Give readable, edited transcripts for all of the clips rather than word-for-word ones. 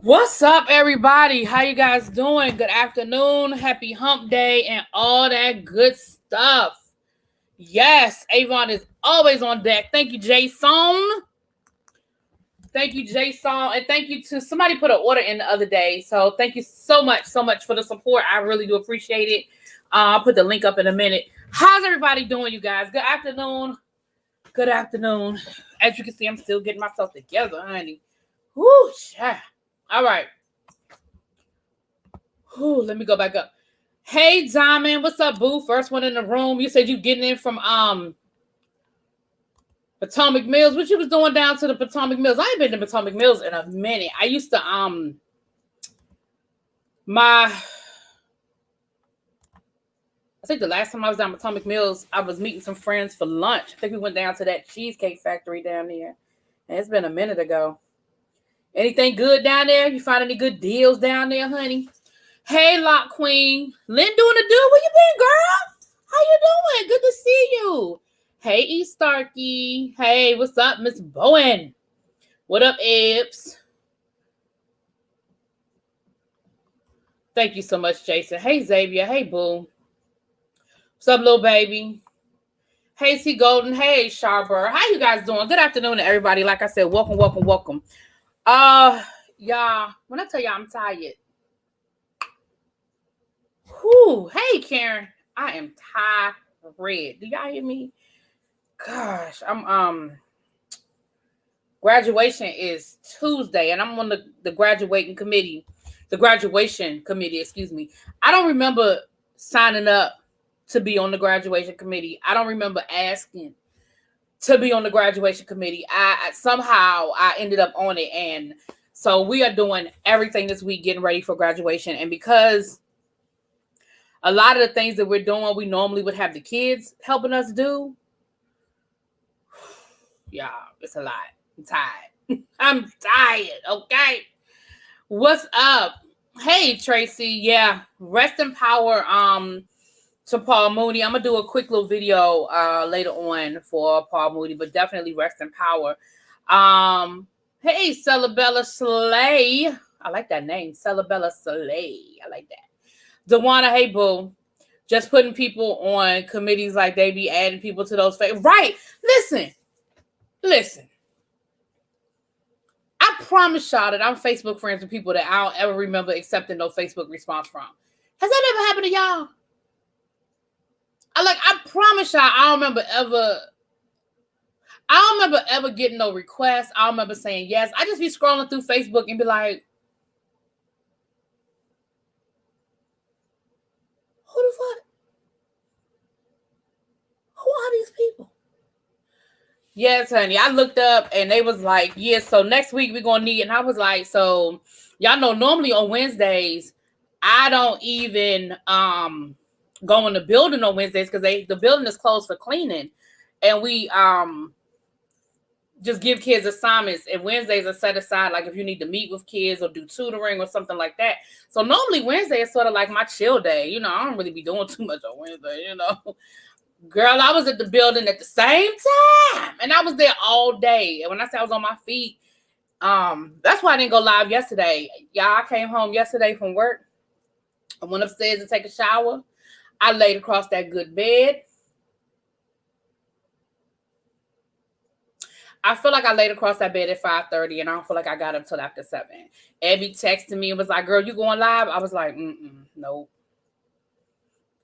What's up, everybody? How you guys doing? Good afternoon, happy hump day, and all that good stuff. Yes, Avon is always on deck. Thank you, Jason. Thank you, Jason. And thank you to somebody put an order in the other day. So thank you so much for the support. I really do appreciate it. I'll put the link up in a minute. How's everybody doing, you guys? Good afternoon. Good afternoon. As you can see, I'm still getting myself together, honey. Whoo, yeah. All right. Whew, let me go back up. Hey, Diamond, what's up, boo? First one in the room. You said you getting in from Potomac Mills. What you was doing down to the Potomac Mills? I ain't been to Potomac Mills in a minute. I used to I think the last time I was down Potomac Mills, I was meeting some friends for lunch. I think we went down to that cheesecake factory down there. And it's been a minute ago. Anything good down there? You find any good deals down there, honey? Hey, Lock Queen. Lynn doing the do? Where you been, girl? How you doing? Good to see you. Hey, E. Starkey. Hey, what's up, Miss Bowen? What up, Ebbs? Thank you so much, Jason. Hey, Xavier. Hey, boo. What's up, little baby? Hey, C. Golden. Hey, Sharper. How you guys doing? Good afternoon to everybody. Like I said, welcome. Y'all, when I tell y'all I'm tired. Whew. Hey, Karen. I am tired. Do y'all hear me? Gosh, I'm graduation is Tuesday, and I'm on the graduation committee, excuse me. I don't remember signing up to be on the graduation committee. I don't remember asking to be on the graduation committee. I somehow ended up on it, and so we are doing everything this week getting ready for graduation. And because a lot of the things that we're doing, we normally would have the kids helping us do. Yeah, it's a lot. I'm tired. I'm tired, okay? What's up? Hey, Tracy. Yeah, rest in power to Paul Mooney. I'm going to do a quick little video later on for Paul Mooney, but definitely rest in power. Hey, Celabella Slay. I like that name, Celabella Slay. I like that. Dewana, hey, boo. Just putting people on committees like they be adding people to those. Right. Listen. I promise y'all that I'm Facebook friends with people that I don't ever remember accepting no Facebook response from. Has that ever happened to y'all? I promise y'all, I don't remember ever getting no requests. I don't remember saying yes. I just be scrolling through Facebook and be like, who the fuck? Who are these people? Yes, honey. I looked up and they was like, yeah, so next week we're going to need, and I was like, so y'all know normally on Wednesdays, I don't even go in the building on Wednesdays because the building is closed for cleaning. And we just give kids assignments, and Wednesdays are set aside, like if you need to meet with kids or do tutoring or something like that. So normally Wednesday is sort of like my chill day. You know, I don't really be doing too much on Wednesday, you know. Girl, I was at the building at the same time, and I was there all day. And when I say I was on my feet, that's why I didn't go live yesterday. Y'all, I came home yesterday from work. I went upstairs to take a shower. I laid across that good bed. I feel like I laid across that bed at 5:30, and I don't feel like I got up till after 7. Abby texted me and was like, girl, you going live? I was like, nope.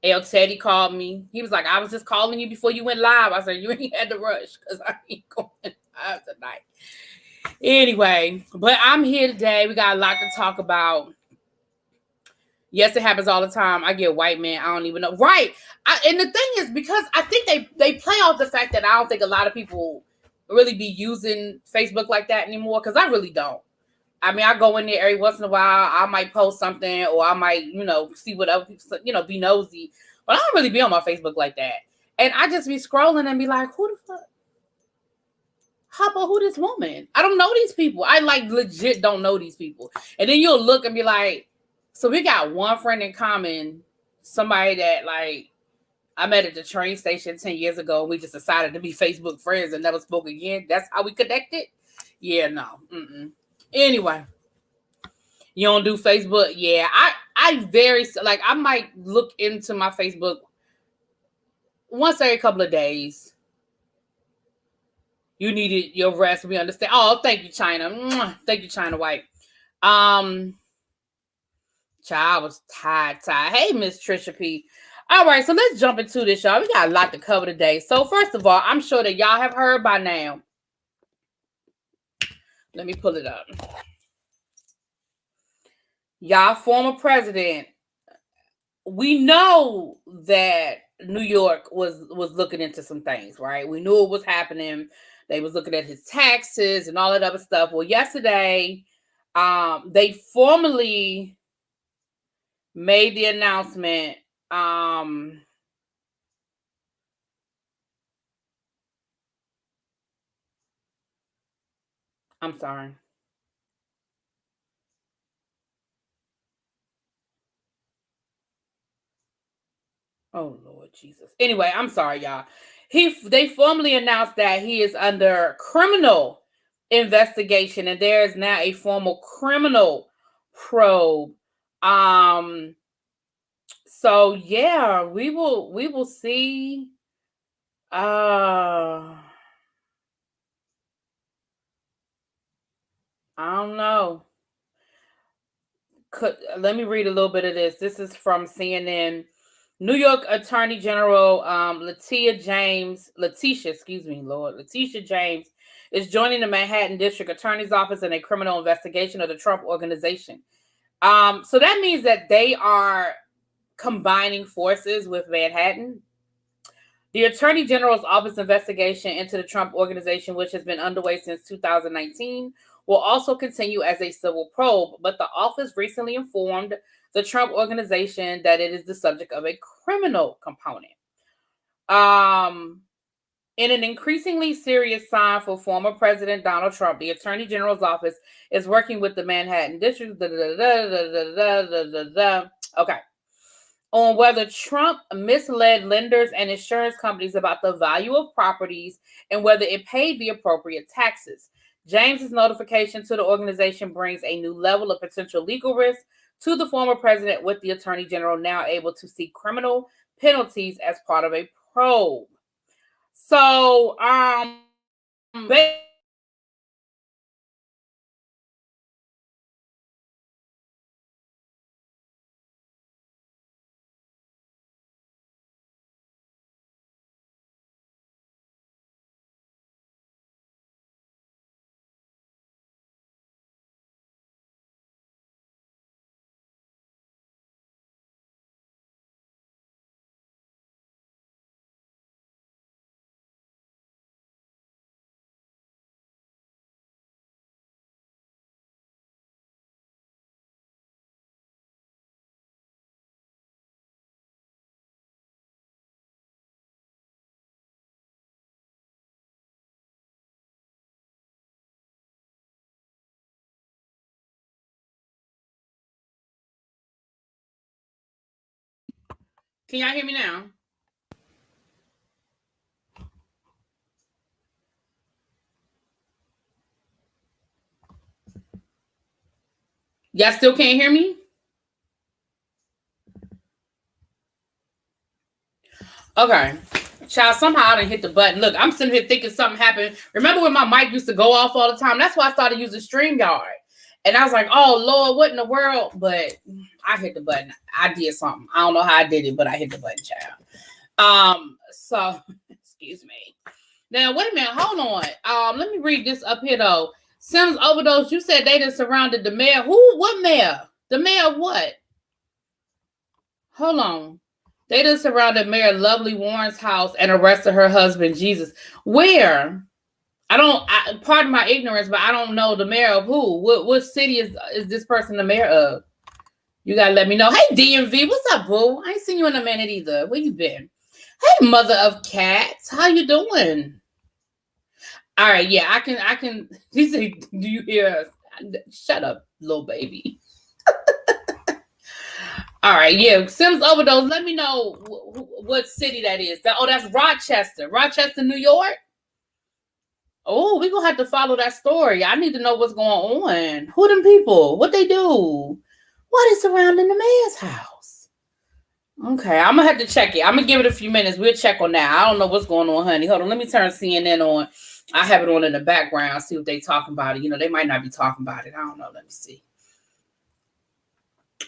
El Teddy called me. He was like, I was just calling you before you went live. I said, you ain't had to rush because I ain't going live tonight. Anyway, but I'm here today. We got a lot to talk about. Yes, it happens all the time. I get white men. I don't even know. Right. And the thing is, because I think they play off the fact that I don't think a lot of people really be using Facebook like that anymore, because I really don't. I mean, I go in there every once in a while. I might post something, or I might, see what other people, be nosy. But I don't really be on my Facebook like that. And I just be scrolling and be like, who the fuck? How about who this woman? I don't know these people. I legit don't know these people. And then you'll look and be like, so we got one friend in common, somebody that I met at the train station 10 years ago. And we just decided to be Facebook friends and never spoke again. That's how we connected. Yeah, no. Anyway, You don't do Facebook? Yeah, I very like I might look into my Facebook once every couple of days. You needed your rest. We understand. Oh, thank you, China. Thank you, China White. Child, I was tired. Hey, Miss Trisha P. All right, so let's jump into this, y'all. We got a lot to cover today. So first of all, I'm sure that y'all have heard by now. Let me pull it up. Y'all, former president. We know that New York was looking into some things, right? We knew it was happening. They was looking at his taxes and all that other stuff. Well, yesterday, they formally made the announcement. I'm sorry. Oh Lord Jesus. Anyway, I'm sorry, y'all. They formally announced that he is under criminal investigation, and there is now a formal criminal probe. So yeah, we will see. I don't know. Let me read a little bit of this. This is from CNN. New York Attorney General Letitia James is joining the Manhattan District Attorney's Office in a criminal investigation of the Trump Organization. So that means that they are combining forces with Manhattan. The Attorney General's Office investigation into the Trump Organization, which has been underway since 2019, will also continue as a civil probe, but the office recently informed the Trump Organization that it is the subject of a criminal component. In an increasingly serious sign for former President Donald Trump, the Attorney General's office is working with the Manhattan District on whether Trump misled lenders and insurance companies about the value of properties and whether it paid the appropriate taxes. James's notification to the organization brings a new level of potential legal risk to the former president, with the Attorney General now able to seek criminal penalties as part of a probe. So, can y'all hear me now? Y'all still can't hear me? Okay. Child, somehow I didn't hit the button. Look, I'm sitting here thinking something happened. Remember when my mic used to go off all the time? That's why I started using StreamYard. And I was like, oh, Lord, what in the world? But I hit the button. I did something. I don't know how I did it, but I hit the button, child. So, excuse me. Now, wait a minute. Hold on. Let me read this up here, though. Simmons overdose. You said they just surrounded the mayor. Who? What mayor? The mayor of what? Hold on. They just surrounded Mayor Lovely Warren's house and arrested her husband, Jesus. Where? Pardon my ignorance, but I don't know the mayor of who. What city is this person the mayor of? You gotta let me know. Hey, DMV, what's up, boo? I ain't seen you in a minute either. Where you been? Hey, mother of cats, how you doing? All right, yeah, I can. He said, do you hear us? Shut up, little baby. All right, yeah, Sims overdose. Let me know what city that is. That's Rochester, New York. Oh, we're gonna have to follow that story. I need to know what's going on. Who them people? What they do? What is surrounding the mayor's house? Okay, I'm gonna have to check it. I'm gonna give it a few minutes. We'll check on that. I don't know what's going on, honey. Hold on, let me turn CNN on. I have it on in the background, see what they talking about it. You know, they might not be talking about it. I don't know. Let me see.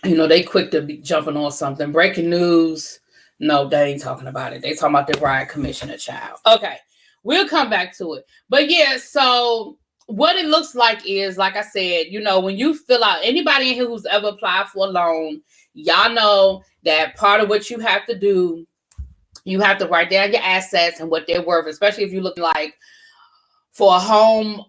You know, they quick to be jumping on something. Breaking news. No, they ain't talking about it. They talking about the riot commissioner, child. Okay, we'll come back to it. But yeah, so what it looks like is, like I said, you know, when you fill out, anybody in here who's ever applied for a loan, y'all know that part of what you have to do, you have to write down your assets and what they're worth, especially if you're looking like for a home,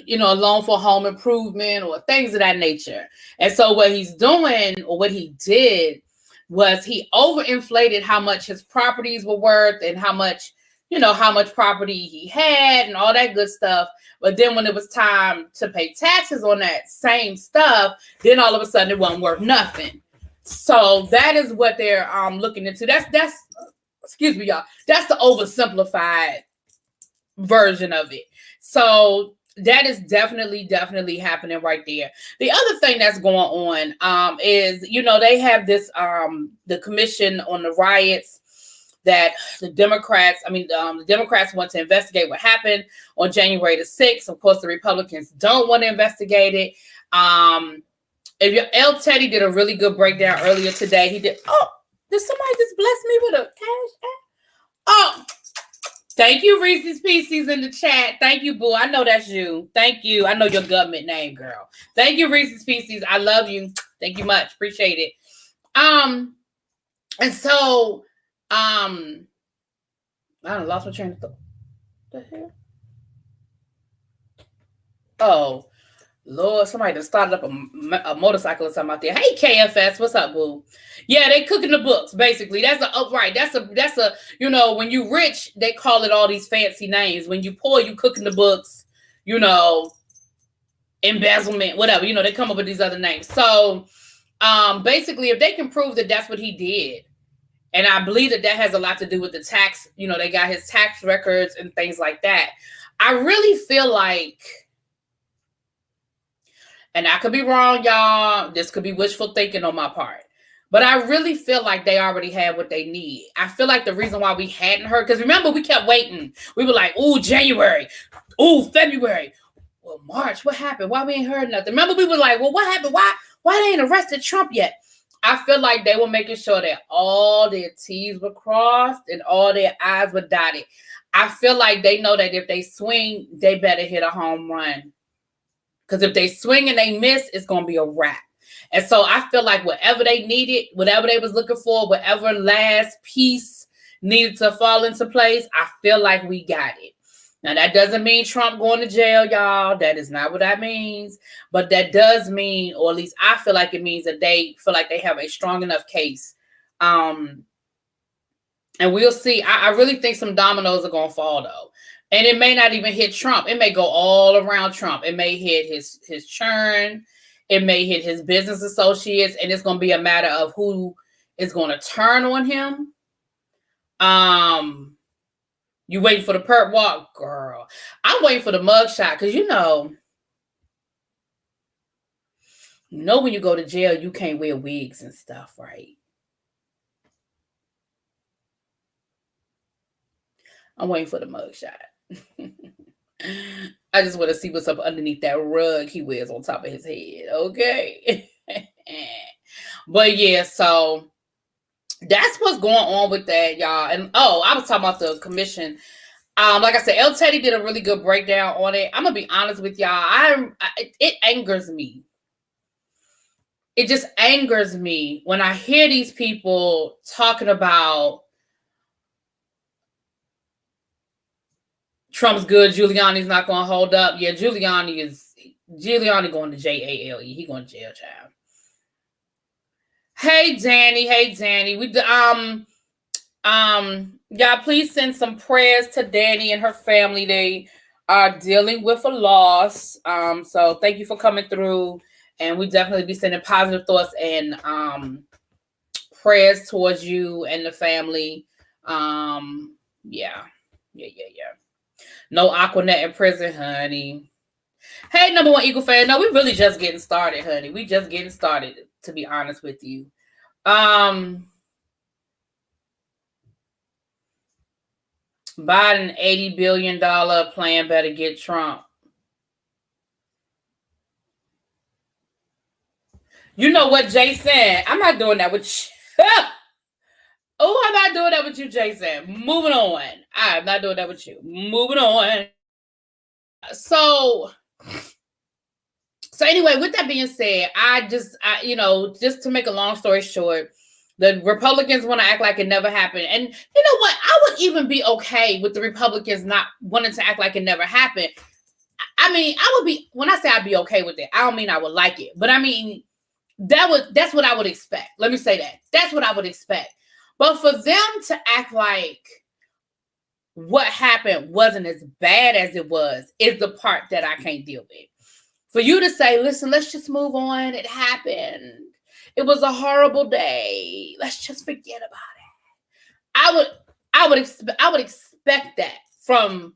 you know, a loan for home improvement or things of that nature. And so what he's doing, or what he did, was he overinflated how much his properties were worth and how much, you know, how much property he had and all that good stuff. But then when it was time to pay taxes on that same stuff, then all of a sudden it wasn't worth nothing. So that is what they're looking into. That's excuse me, y'all. That's the oversimplified version of it. So that is definitely happening right there. The other thing that's going on is, you know, they have this the commission on the riots that the Democrats want to investigate what happened on January the 6th. Of course, the Republicans don't want to investigate it. If your L Teddy did a really good breakdown earlier today. He did. Oh, did somebody just bless me with a cash app? Oh, thank you, Reese's Pieces in the chat. Thank you, boo. I know that's you. Thank you. I know your government name, girl. Thank you, Reese's Pieces. I love you. Thank you much. Appreciate it. And so, I don't lost my train of thought. What the hell? Oh, Lord, somebody just started up a motorcycle or something out there. Hey, KFS, what's up, boo? Yeah, they cooking the books, basically. That's a, you know, when you rich, they call it all these fancy names. When you poor, you cooking the books, you know, embezzlement, whatever, you know, they come up with these other names. So, basically, if they can prove that that's what he did, and I believe that has a lot to do with the tax, you know, they got his tax records and things like that. I really feel like, and I could be wrong, y'all. This could be wishful thinking on my part. But I really feel like they already had what they need. I feel like the reason why we hadn't heard, because remember, we kept waiting. We were like, ooh, January. Ooh, February. Well, March, what happened? Why we ain't heard nothing? Remember, we were like, well, what happened? Why they ain't arrested Trump yet? I feel like they were making sure that all their T's were crossed and all their I's were dotted. I feel like they know that if they swing, they better hit a home run. Because if they swing and they miss, it's going to be a wrap. And so I feel like whatever they needed, whatever they was looking for, whatever last piece needed to fall into place, I feel like we got it. Now, that doesn't mean Trump going to jail, y'all. That is not what that means. But that does mean, or at least I feel like it means, that they feel like they have a strong enough case. And we'll see. I really think some dominoes are going to fall, though. And it may not even hit Trump. It may go all around Trump. It may hit his churn. It may hit his business associates. And it's going to be a matter of who is going to turn on him. You waiting for the perp walk? Girl, I'm waiting for the mugshot. Because, you know when you go to jail, you can't wear wigs and stuff, right? I'm waiting for the mugshot. I just want to see what's up underneath that rug he wears on top of his head. Okay. But yeah, so that's what's going on with that, y'all. And I was talking about the commission. Like I said, El Teddy did a really good breakdown on it. I'm gonna be honest with y'all. It angers me. It just angers me when I hear these people talking about Trump's good, Giuliani's not going to hold up. Yeah, Giuliani going to JALE. He going to jail, child. Hey, Danny. Y'all, please send some prayers to Danny and her family. They are dealing with a loss. So thank you for coming through. And we definitely be sending positive thoughts and prayers towards you and the family. Yeah. No Aquanet in prison, honey. Hey, number one Eagle fan. No, we really just getting started, honey. We just getting started, to be honest with you. Biden $80 billion plan better get Trump. You know what, Jason? I'm not doing that with you. Oh, I'm not doing that with you, Jason. Moving on. I'm not doing that with you. Moving on. So anyway, with that being said, just to make a long story short, the Republicans want to act like it never happened. And you know what? I would even be okay with the Republicans not wanting to act like it never happened. I mean, I would be, when I say I'd be okay with it, I don't mean I would like it. But I mean, that's what I would expect. Let me say that. That's what I would expect. But for them to act like what happened wasn't as bad as it was is the part that I can't deal with. For you to say, listen, let's just move on. It happened. It was a horrible day. Let's just forget about it. I would expect that from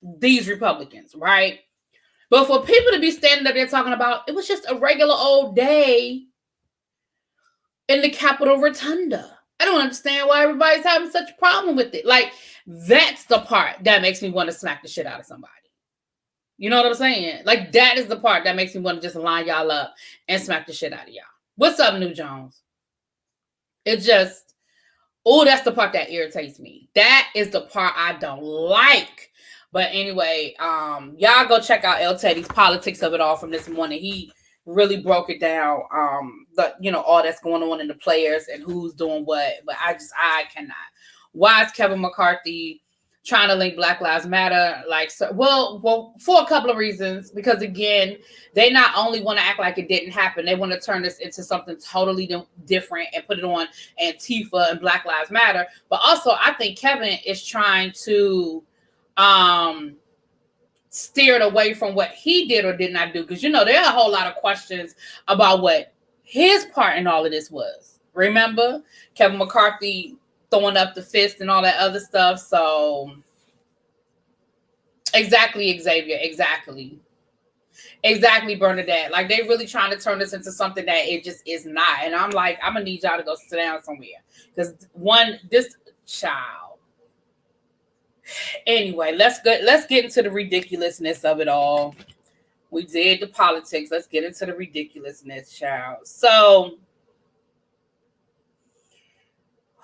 these Republicans, right? But for people to be standing up there talking about it was just a regular old day in the Capitol Rotunda. I don't understand why everybody's having such a problem with it. Like, that's the part that makes me want to smack the shit out of somebody. You know what I'm saying? Like, that is the part that makes me want to just line y'all up and smack the shit out of y'all. What's up, New Jones? It just, that's the part that irritates me. That is the part I don't like. But anyway, y'all go check out El Teddy's Politics of It All from this morning. He really broke it down, all that's going on in the players and who's doing what. But I cannot. Why is Kevin McCarthy trying to link Black Lives Matter? Well, for a couple of reasons. Because again, they not only want to act like it didn't happen, they want to turn this into something totally different and put it on Antifa and Black Lives Matter. But also, I think Kevin is trying to steer it away from what he did or did not do. Because, there are a whole lot of questions about what his part in all of this was. Remember? Kevin McCarthy throwing up the fist and all that other stuff. So, exactly, Xavier. Exactly, Bernadette. Like, they really trying to turn this into something that it just is not. And I'm like, I'm going to need y'all to go sit down somewhere. Because, this child. Anyway, let's get into the ridiculousness of it all. We did the politics. Let's get into the ridiculousness, child. So,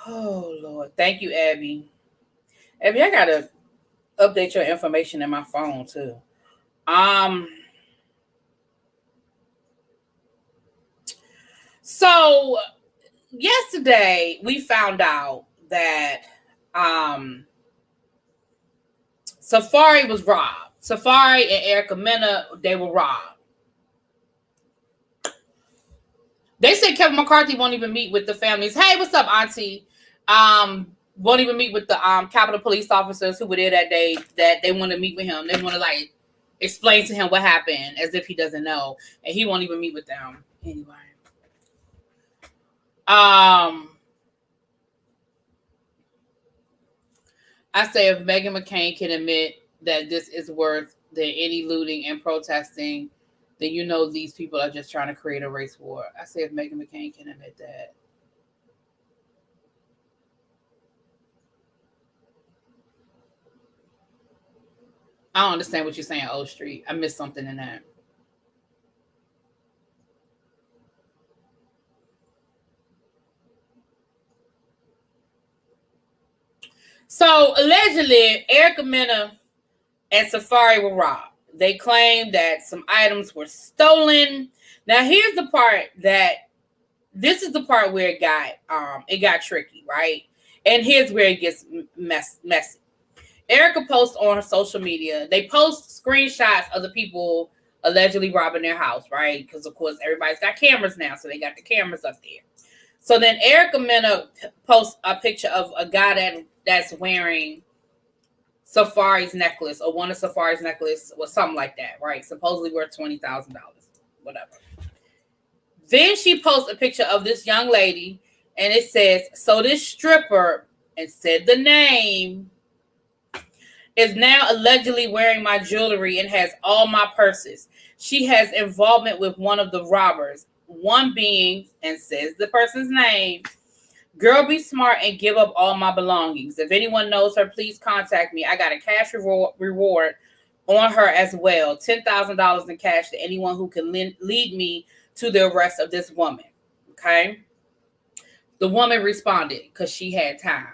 oh, Lord. Thank you, Abby. Abby, I got to update your information in my phone, too. So, yesterday, we found out that Safari was robbed. Safari and Erica Mena, they were robbed. They said Kevin McCarthy won't even meet with the families. Hey, what's up, Auntie? Won't even meet with the Capitol police officers who were there that day, that they want to meet with him. They want to explain to him what happened as if he doesn't know. And he won't even meet with them. Anyway. I say if Meghan McCain can admit that this is worse than any looting and protesting, then these people are just trying to create a race war. I say if Meghan McCain can admit that. I don't understand what you're saying, O Street. I missed something in that. So, allegedly, Erica Mena and Safari were robbed. They claimed that some items were stolen. Now, here's the part this is the part where it got tricky, right? And here's where it gets messy. Erica posts on her social media. They post screenshots of the people allegedly robbing their house, right? Because, of course, everybody's got cameras now, so they got the cameras up there. So then Erica Mena posts a picture of a guy that's wearing Safari's necklace, or one of Safari's necklace, or something like that, right? Supposedly worth $20,000, whatever. Then she posts a picture of this young lady, and it says, so this stripper, and said the name, is now allegedly wearing my jewelry and has all my purses. She has involvement with one of the robbers, one being, and says the person's name. Girl, be smart and give up all my belongings. If anyone knows her, please contact me. I got a cash reward on her as well. $10,000 in cash to anyone who can lead me to the arrest of this woman. Okay? The woman responded because she had time.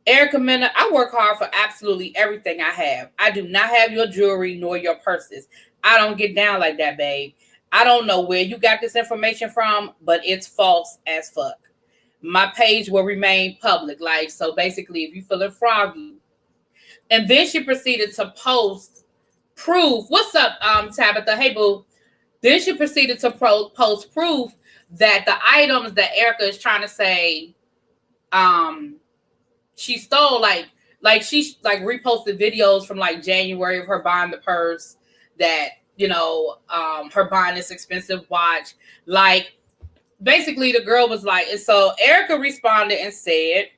Erica Mena, I work hard for absolutely everything I have. I do not have your jewelry nor your purses. I don't get down like that, babe. I don't know where you got this information from, but it's false as fuck. My page will remain public. Like, so basically, if you feeling froggy. And then she proceeded to post proof. What's up, Tabitha? Hey, boo. Then she proceeded to post proof that the items that Erica is trying to say she stole, like she like reposted videos from like January of her buying the purse, that, you know, her buying this expensive watch. Like, basically the girl was like, and so Erica responded and said,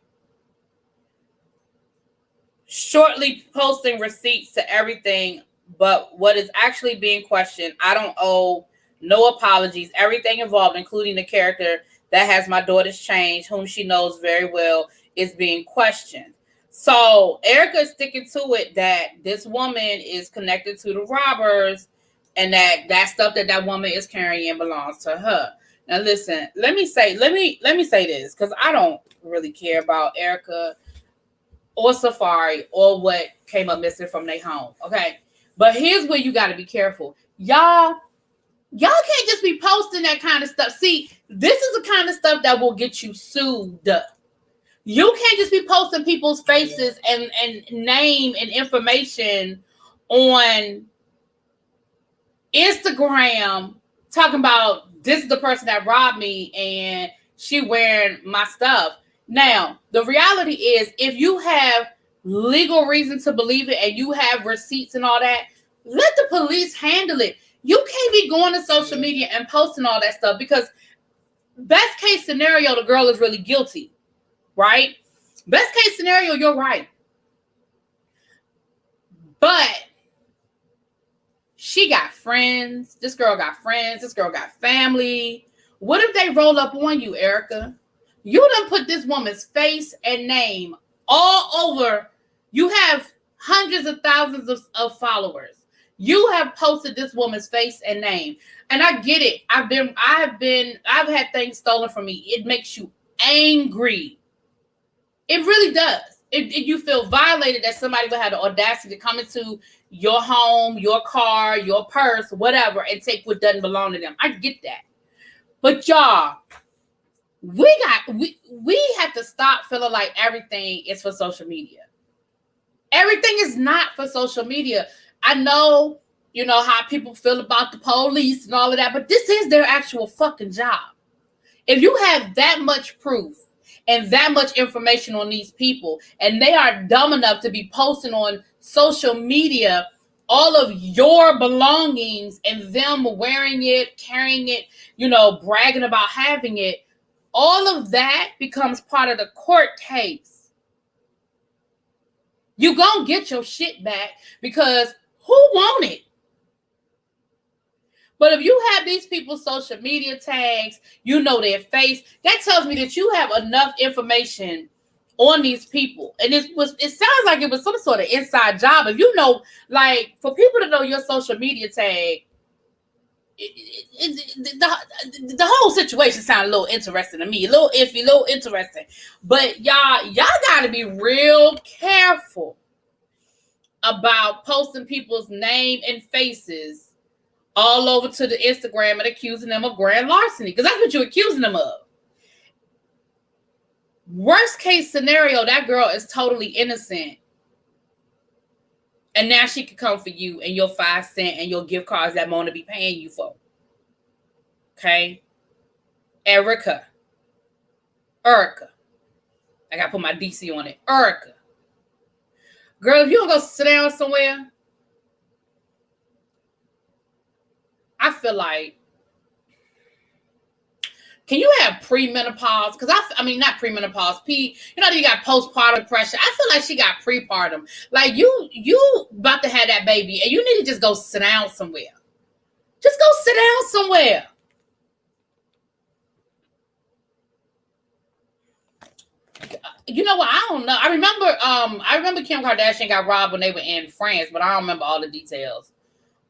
shortly posting receipts to everything, but what is actually being questioned, I don't owe no apologies. Everything involved, including the character that has my daughter's changed, whom she knows very well, is being questioned. So Erica is sticking to it that this woman is connected to the robbers, and that stuff that woman is carrying belongs to her. Now listen, let me say this, because I don't really care about Erica or Safari or what came up missing from their home. Okay. But here's where you got to be careful. Y'all can't just be posting that kind of stuff. See, this is the kind of stuff that will get you sued. You can't just be posting people's faces and name and information on Instagram talking about this is the person that robbed me and she wearing my stuff. Now, the reality is, if you have legal reason to believe it and you have receipts and all that, let the police handle it. You can't be going to social media and posting all that stuff, because best case scenario, the girl is really guilty, right? Best case scenario, you're right. But she got friends. This girl got friends. This girl got family. What if they roll up on you, Erica? You done put this woman's face and name all over. You have hundreds of thousands of followers. You have posted this woman's face and name. And I get it. I've had things stolen from me. It makes you angry. It really does. You feel violated that somebody would have the audacity to come into your home, your car, your purse, whatever, and take what doesn't belong to them. I get that. But y'all, we have to stop feeling like everything is for social media. Everything is not for social media. I know, you know, how people feel about the police and all of that, but this is their actual fucking job. If you have that much proof and that much information on these people, and they are dumb enough to be posting on social media all of your belongings and them wearing it, carrying it, you know, bragging about having it, all of that becomes part of the court case. You gonna get your shit back, because who want it? But if you have these people's social media tags, you know their face, that tells me that you have enough information on these people. And it sounds like it was some sort of inside job. If you know, like, for people to know your social media tag, the whole situation sounds a little interesting to me. A little iffy, a little interesting. But y'all got to be real careful about posting people's name and faces all over to the Instagram and accusing them of grand larceny, because that's what you're accusing them of. Worst case scenario, that girl is totally innocent, and now she could come for you and your 5 cent and your gift cards that Mona be paying you for. Okay? Erica. I gotta put my DC on it. Erica. Girl, if you don't go sit down somewhere, I feel like Can you have premenopause? Because I mean, not premenopause. You got postpartum depression. I feel like she got prepartum. Like you about to have that baby, and you need to just go sit down somewhere. Just go sit down somewhere. You know what? I don't know. I remember Kim Kardashian got robbed when they were in France, but I don't remember all the details.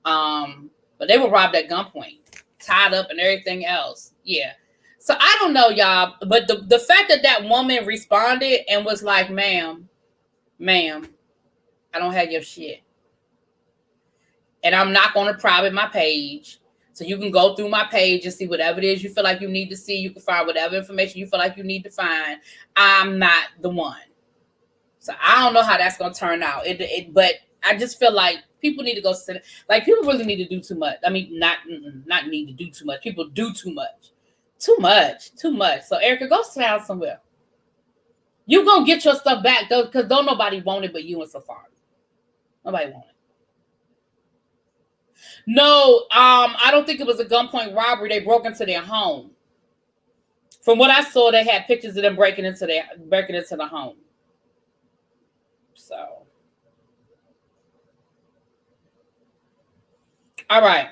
But they were robbed at gunpoint, tied up, and everything else. Yeah. So I don't know, y'all. But the fact that woman responded and was like, ma'am, I don't have your shit. And I'm not going to private my page. So you can go through my page and see whatever it is you feel like you need to see. You can find whatever information you feel like you need to find. I'm not the one. So I don't know how that's going to turn out. But I just feel like people need to go sit. Like, people really need to do too much. I mean, not need to do too much. People do too much. Too much. So Erica, go sit down somewhere. You going to get your stuff back, though, because don't nobody want it but you and Safari. Nobody want it. No, I don't think it was a gunpoint robbery. They broke into their home. From what I saw, they had pictures of them breaking into the home. So, all right.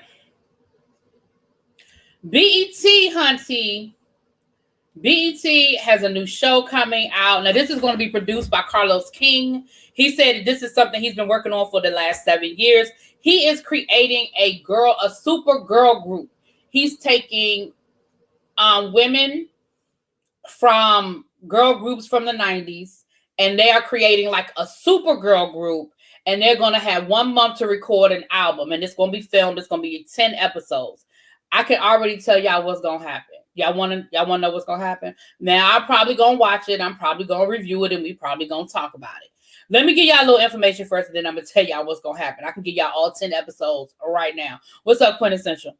BET, hunty. BET has a new show coming out. Now, this is going to be produced by Carlos King. He said this is something he's been working on for the last 7 years. He is creating a super girl group. He's taking women from girl groups from the 90s, and they are creating like a super girl group, and they're going to have 1 month to record an album, and it's going to be filmed. It's going to be 10 episodes. I can already tell y'all what's going to happen. Y'all want to know what's going to happen? Now, I'm probably going to watch it. I'm probably going to review it, and we probably going to talk about it. Let me give y'all a little information first, and then I'm going to tell y'all what's going to happen. I can give y'all all 10 episodes right now. What's up, Quintessential?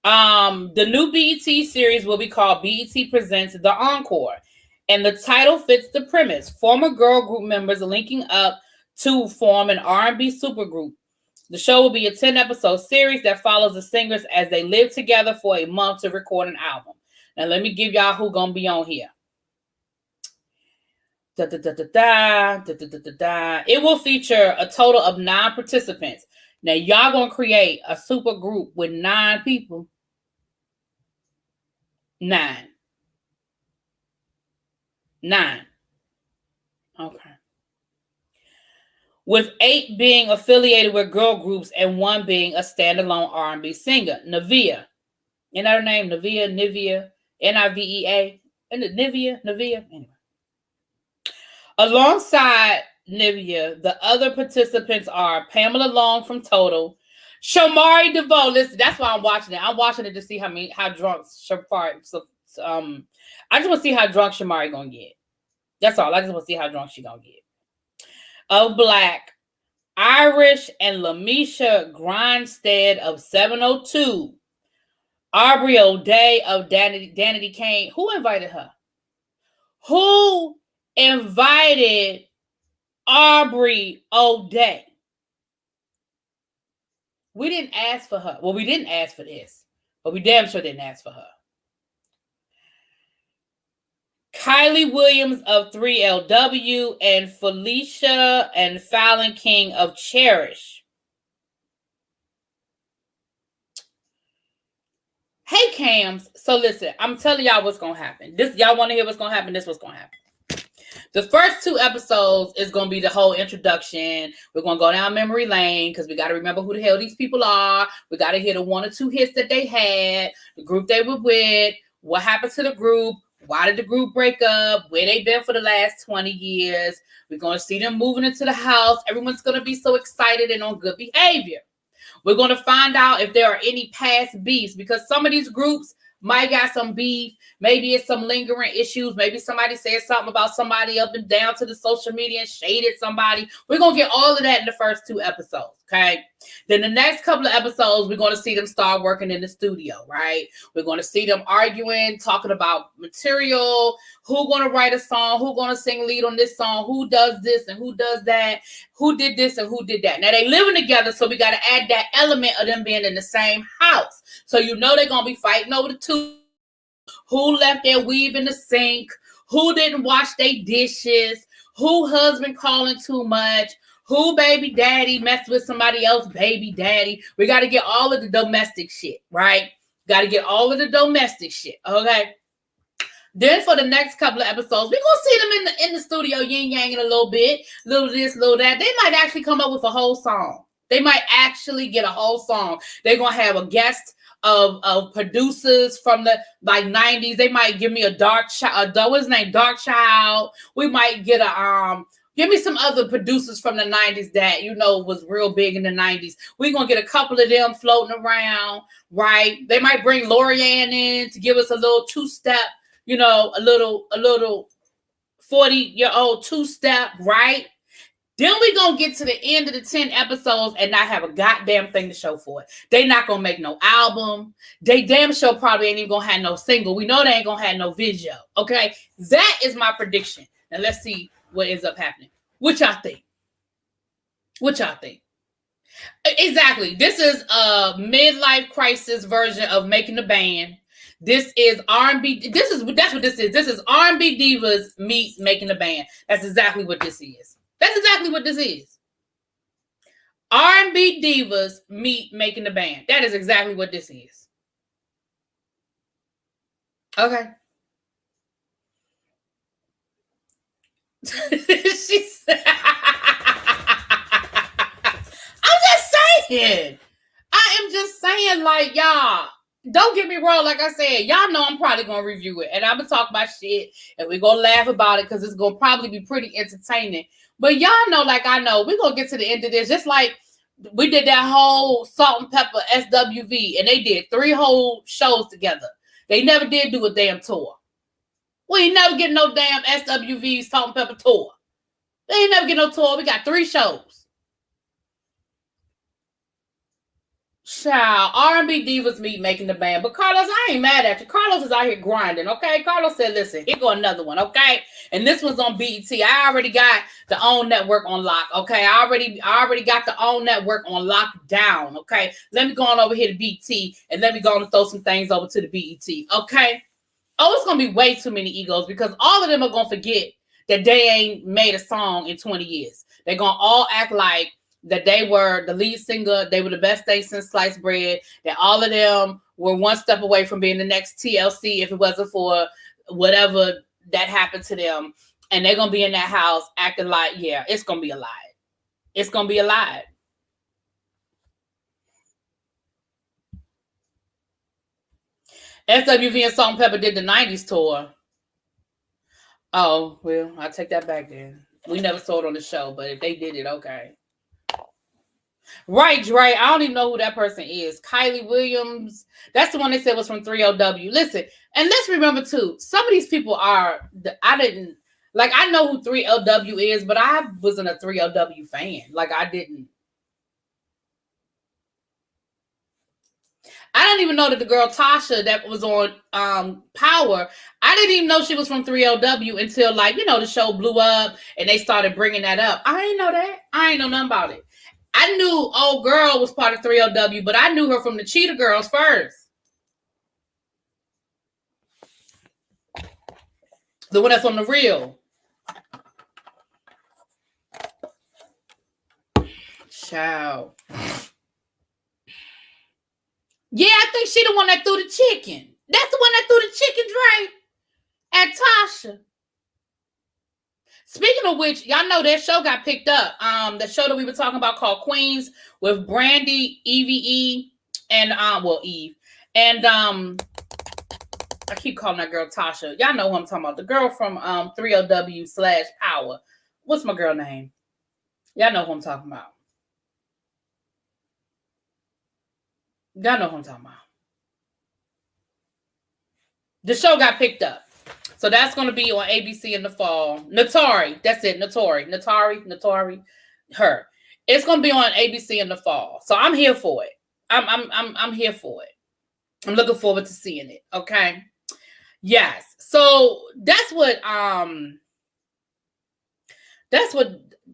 The new BET series will be called BET Presents The Encore, and the title fits the premise. Former girl group members linking up to form an R&B supergroup. The show will be a 10-episode series that follows the singers as they live together for a month to record an album. Now, let me give y'all who's going to be on here. It will feature a total of 9 participants. Now, y'all going to create a super group with 9 people. 9. Okay. With 8 being affiliated with girl groups and 1 being a standalone R&B singer. Nivea. Isn't that her name? Nivea. Nivea. Nivea. Anyway. Alongside Nivea, the other participants are Pamela Long from Total, Shamari DeVoe. Listen, that's why I'm watching it. I'm watching it to see how drunk Shamari. I just want to see how drunk Shamari gonna get. That's all. I just want to see how drunk she gonna get. Of Black, Irish and Lamisha Grindstead of 702, Aubrey O'Day of Danity Kane. Who invited her? Who invited Aubrey O'Day? We didn't ask for her. Well, we didn't ask for this, but we damn sure didn't ask for her. Kylie Williams of 3LW and Felicia and Fallon King of Cherish. Hey, Cams. So listen, I'm telling y'all what's going to happen. Y'all want to hear what's going to happen? This is what's going to happen. The first 2 episodes is going to be the whole introduction. We're going to go down memory lane because we got to remember who the hell these people are. We got to hear the 1 or 2 hits that they had, the group they were with, what happened to the group, why did the group break up, where they been for the last 20 years. We're going to see them moving into the house. Everyone's going to be so excited and on good behavior. We're going to find out if there are any past beefs because some of these groups might got some beef. Maybe it's some lingering issues. Maybe somebody said something about somebody up and down to the social media and shaded somebody. We're going to get all of that in the first 2 episodes, okay? Then the next couple of episodes, we're going to see them start working in the studio, right? We're going to see them arguing, talking about material, who going to write a song, who going to sing lead on this song, who does this and who does that, who did this and who did that. Now, they living together, so we got to add that element of them being in the same house. So you know they're going to be fighting over the 2. who left their weave in the sink, who didn't wash their dishes, who husband calling too much, who baby daddy messed with somebody else baby daddy. We got to get all of the domestic shit, right? Got to get all of the domestic shit, okay? Then for the next couple of episodes, we're gonna see them in the studio yin-yanging a little bit, little this, little that. They might actually come up with a whole song. They might actually get a whole song. They're gonna have a guest of producers from the like 90s. They might give me a Dark Child, what's his name? Dark Child. We might get a give me some other producers from the 90s that, you know, was real big in the 90s. We're going to get a couple of them floating around, right? They might bring Lorianne in to give us a little two-step, you know, a little 40-year-old two-step, right? Then we're going to get to the end of the 10 episodes and not have a goddamn thing to show for it. They not going to make no album. They damn sure probably ain't even going to have no single. We know they ain't going to have no video, okay? That is my prediction. Now, let's see what ends up happening. What y'all think? What y'all think? Exactly. This is a midlife crisis version of Making the Band. This is R&B. That's what this is. This is R&B Divas meets Making the Band. That's exactly what this is. That's exactly what this is. R&B Divas meet Making the Band. That is exactly what this is. Okay. She said, I'm just saying. I am just saying, like, y'all, don't get me wrong. Like I said, y'all know I'm probably going to review it. And I'm going to talk about shit. And we're going to laugh about it because it's going to probably be pretty entertaining. But y'all know, like I know, we're going to get to the end of this. Just like we did that whole Salt and Pepper SWV. And they did 3 whole shows together. They never did do a damn tour. We ain't never get no damn SWV Salt and Pepper tour. They ain't never get no tour. We got 3 shows. Child, R&B Divas meet Making the Band. But Carlos, I ain't mad at you. Carlos is out here grinding, okay? Carlos said, listen, here go another one, okay? And this one's on BET. I already got the OWN network on lock, okay? I already got the OWN network on lockdown, okay? Let me go on over here to BET and let me go on and throw some things over to the BET, okay? Oh, it's going to be way too many egos because all of them are going to forget that they ain't made a song in 20 years. They're going to all act like that they were the lead singer, they were the best thing since sliced bread, that all of them were one step away from being the next TLC if it wasn't for whatever that happened to them. And they're going to be in that house acting like, yeah, it's going to be a lie. It's going to be a lie. SWV and Salt and Pepper did the 90s tour. Oh, well, I'll take that back then. We never saw it on the show, but if they did it, okay. Right, Dre. I don't even know who that person is. Kylie Williams. That's the one they said was from 3LW. Listen, and let's remember too, some of these people are, I know who 3LW is, but I wasn't a 3LW fan. I didn't even know that the girl Tasha that was on Power, I didn't even know she was from 3LW until the show blew up and they started bringing that up. I didn't know that. I ain't know nothing about it. I knew old girl was part of 3LW, but I knew her from the Cheetah Girls first. The one that's on the Real. Child. Yeah, I think she the one that threw the chicken. That's the one that threw the chicken, Dre. And Tasha. Speaking of which, y'all know that show got picked up. The show that we were talking about called Queens with Brandy, Eve, and Eve. And I keep calling that girl Tasha. Y'all know who I'm talking about. The girl from 3LW/Power. What's my girl name? Y'all know who I'm talking about. Y'all know who I'm talking about. The show got picked up. So that's going to be on ABC in the fall. Natari. That's it. Natari. Her. It's going to be on ABC in the fall. So I'm here for it. I'm here for it. I'm looking forward to seeing it. Okay. Yes. So that's what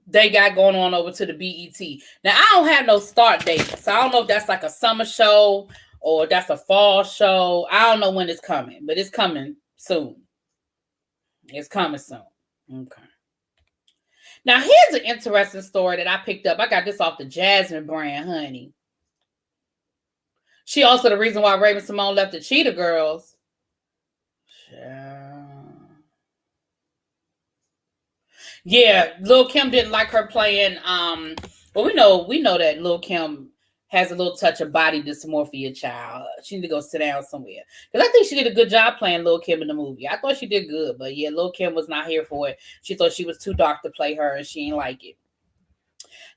they got going on over to the BET. Now I don't have no start date. So I don't know if that's like a summer show or that's a fall show. I don't know when it's coming, but it's coming soon. It's coming soon. Okay. Now, here's an interesting story that I picked up. I got this off the Jasmine brand, honey. She also the reason why Raven-Symoné left the Cheetah Girls. Yeah, Lil' Kim didn't like her playing. But we know that Lil' Kim has a little touch of body dysmorphia, child. She need to go sit down somewhere. Because I think she did a good job playing Lil' Kim in the movie. I thought she did good, but yeah, Lil' Kim was not here for it. She thought she was too dark to play her, and she didn't like it.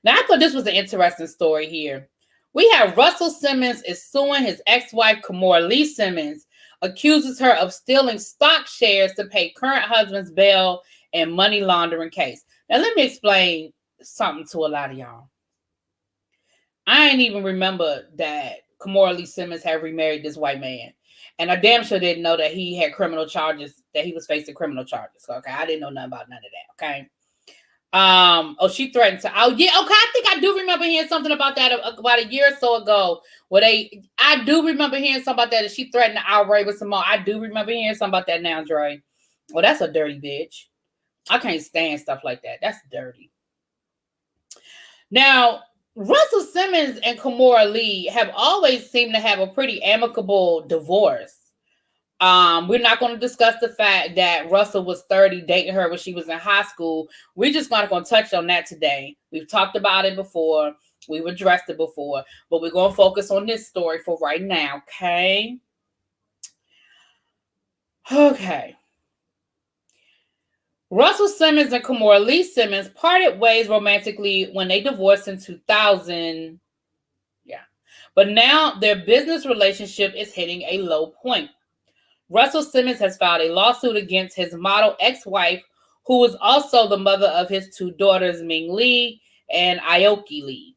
Now, I thought this was an interesting story here. We have Russell Simmons is suing his ex-wife, Kimora Lee Simmons, accuses her of stealing stock shares to pay current husband's bail and money laundering case. Now, let me explain something to a lot of y'all. I ain't even remember that Kimora Lee Simmons had remarried this white man. And I damn sure didn't know that he had criminal charges, that he was facing criminal charges. Okay, I didn't know nothing about none of that, okay? She threatened to, I think I do remember hearing something about that about a year or so ago, I do remember hearing something about that, she threatened to out Raven-Symoné. I do remember hearing something about that now, Dre. Well, that's a dirty bitch. I can't stand stuff like that. That's dirty. Now, Russell Simmons and Kimora Lee have always seemed to have a pretty amicable divorce. We're not going to discuss the fact that Russell was 30 dating her when she was in high school. We're just not going to touch on that today. We've talked about it before. We've addressed it before. But we're going to focus on this story for right now, okay? Okay. Russell Simmons and Kimora Lee Simmons parted ways romantically when they divorced in 2000. Yeah. But now their business relationship is hitting a low point. Russell Simmons has filed a lawsuit against his model ex-wife, who was also the mother of his two daughters, Ming Lee and Aoki Lee.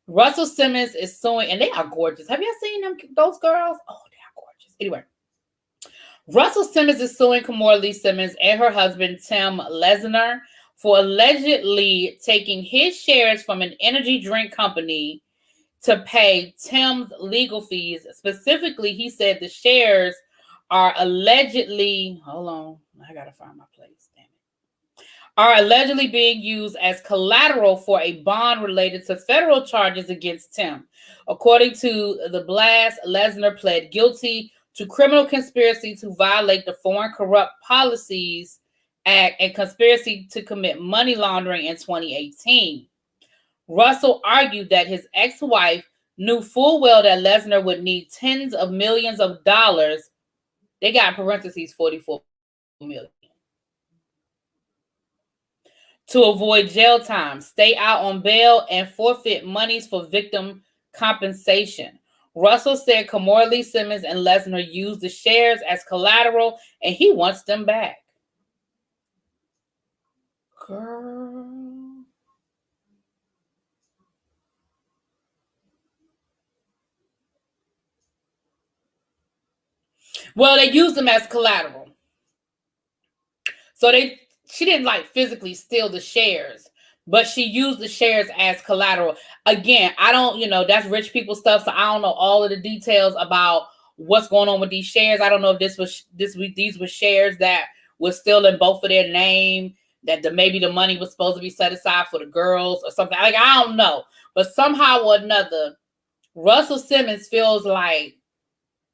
Russell Simmons is suing, and they are gorgeous. Have you seen those girls? Oh, they are gorgeous. Anyway, Russell Simmons is suing Kimora Lee Simmons and her husband, Tim Lesnar, for allegedly taking his shares from an energy drink company to pay Tim's legal fees. Specifically, he said the shares are allegedly, hold on, I gotta find my place, damn it, are allegedly being used as collateral for a bond related to federal charges against Tim. According to the blast, Lesnar pled guilty to criminal conspiracy to violate the Foreign Corrupt Policies Act and conspiracy to commit money laundering in 2018. Russell argued that his ex-wife knew full well that Lesnar would need tens of millions of dollars. They got in parentheses 44 million. To avoid jail time, stay out on bail, and forfeit monies for victim compensation. Russell said Kimora Lee Simmons and Lesnar used the shares as collateral, and he wants them back. Girl. Well, they used them as collateral. So she didn't physically steal the shares, but she used the shares as collateral. Again, I don't, that's rich people stuff, so I don't know all of the details about what's going on with these shares. I don't know if these were shares that were still in both of their name, that maybe the money was supposed to be set aside for the girls or something. I don't know. But somehow or another, Russell Simmons feels like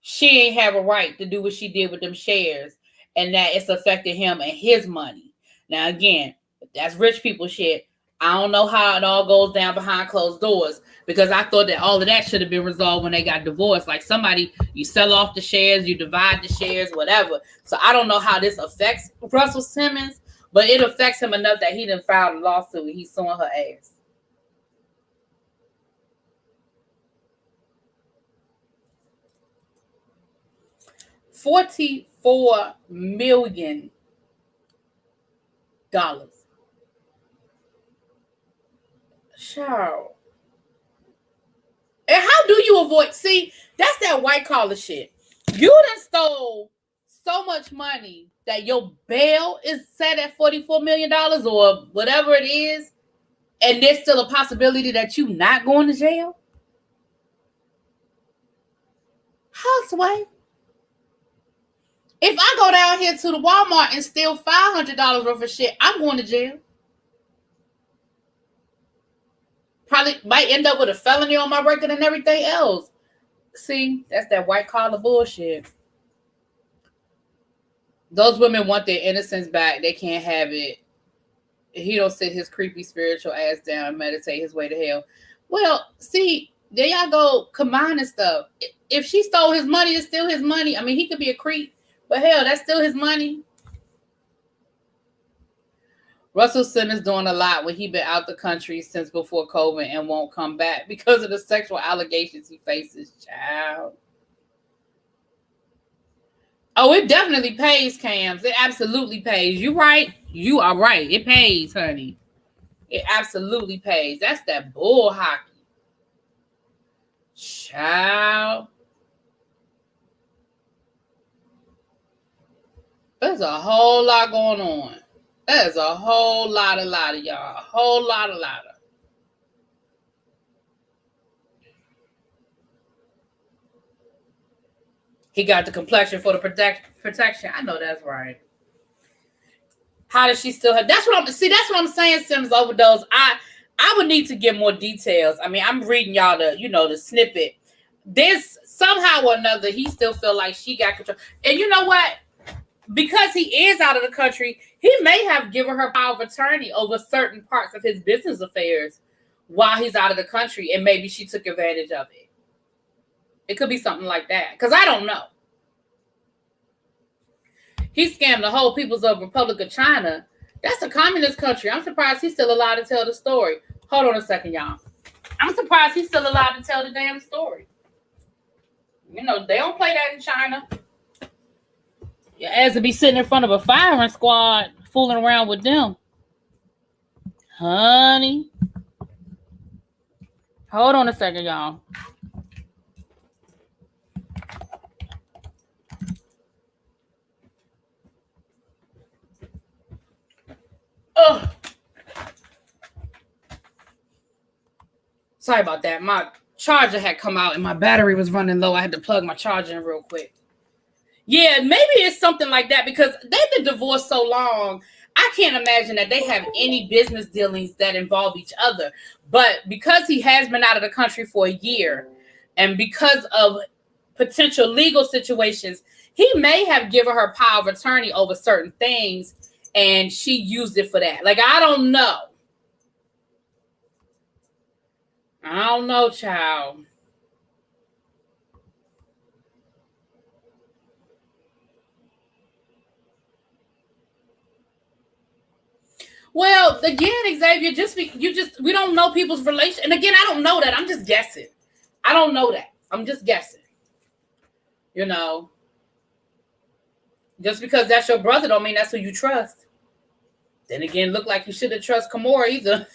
she ain't have a right to do what she did with them shares, and that it's affected him and his money. Now, again, that's rich people shit. I don't know how it all goes down behind closed doors, because I thought that all of that should have been resolved when they got divorced. Like somebody, you sell off the shares, you divide the shares, whatever. So I don't know how this affects Russell Simmons, but it affects him enough that he done filed a lawsuit and he's suing her ass. $44 million. Child. And how do you avoid? See, that's that white collar shit. You done stole so much money that your bail is set at $44 million or whatever it is, and there's still a possibility that you not going to jail. Houseway. If I go down here to the Walmart and steal $500 worth of shit, I'm going to jail. Probably might end up with a felony on my record and everything else. See, that's that white collar bullshit. Those women want their innocence back. They can't have it. He don't sit his creepy spiritual ass down and meditate his way to hell. Well, see, there y'all go combining stuff. If she stole his money, it's still his money. I mean, he could be a creep, but hell, that's still his money. Russell Simmons doing a lot when he been out the country since before COVID and won't come back because of the sexual allegations he faces. Child. Oh, it definitely pays, Cams. It absolutely pays. You right. You are right. It pays, honey. It absolutely pays. That's that bull hockey. Child. There's a whole lot going on. There's a whole lot of y'all. A whole lot of. He got the complexion for the protection. I know that's right. How does she still have? That's what I'm saying. Simmons overdose. I would need to get more details. I mean, I'm reading y'all the snippet. This somehow or another, he still feel like she got control. And you know what? Because he is out of the country, he may have given her power of attorney over certain parts of his business affairs while he's out of the country, and maybe she took advantage of it. It could be something like that, because I don't know. He scammed the whole People's Republic of China. That's a communist country. I'm surprised he's still allowed to tell the story. Hold on a second, y'all. I'm surprised he's still allowed to tell the damn story. You know, they don't play that in China. Your ass to be sitting in front of a firing squad fooling around with them. Honey. Hold on a second, y'all. Ugh. Sorry about that. My charger had come out and my battery was running low. I had to plug my charger in real quick. Yeah, maybe it's something like that because they've been divorced so long. I can't imagine that they have any business dealings that involve each other. But because he has been out of the country for a year and because of potential legal situations, he may have given her power of attorney over certain things and she used it for that. Like, I don't know. I don't know, child. Well, again, Xavier, we don't know people's relation. And again, I don't know that. I'm just guessing. I don't know that. I'm just guessing. You know, just because that's your brother don't mean that's who you trust. Then again, look like you shouldn't trust Kimora either.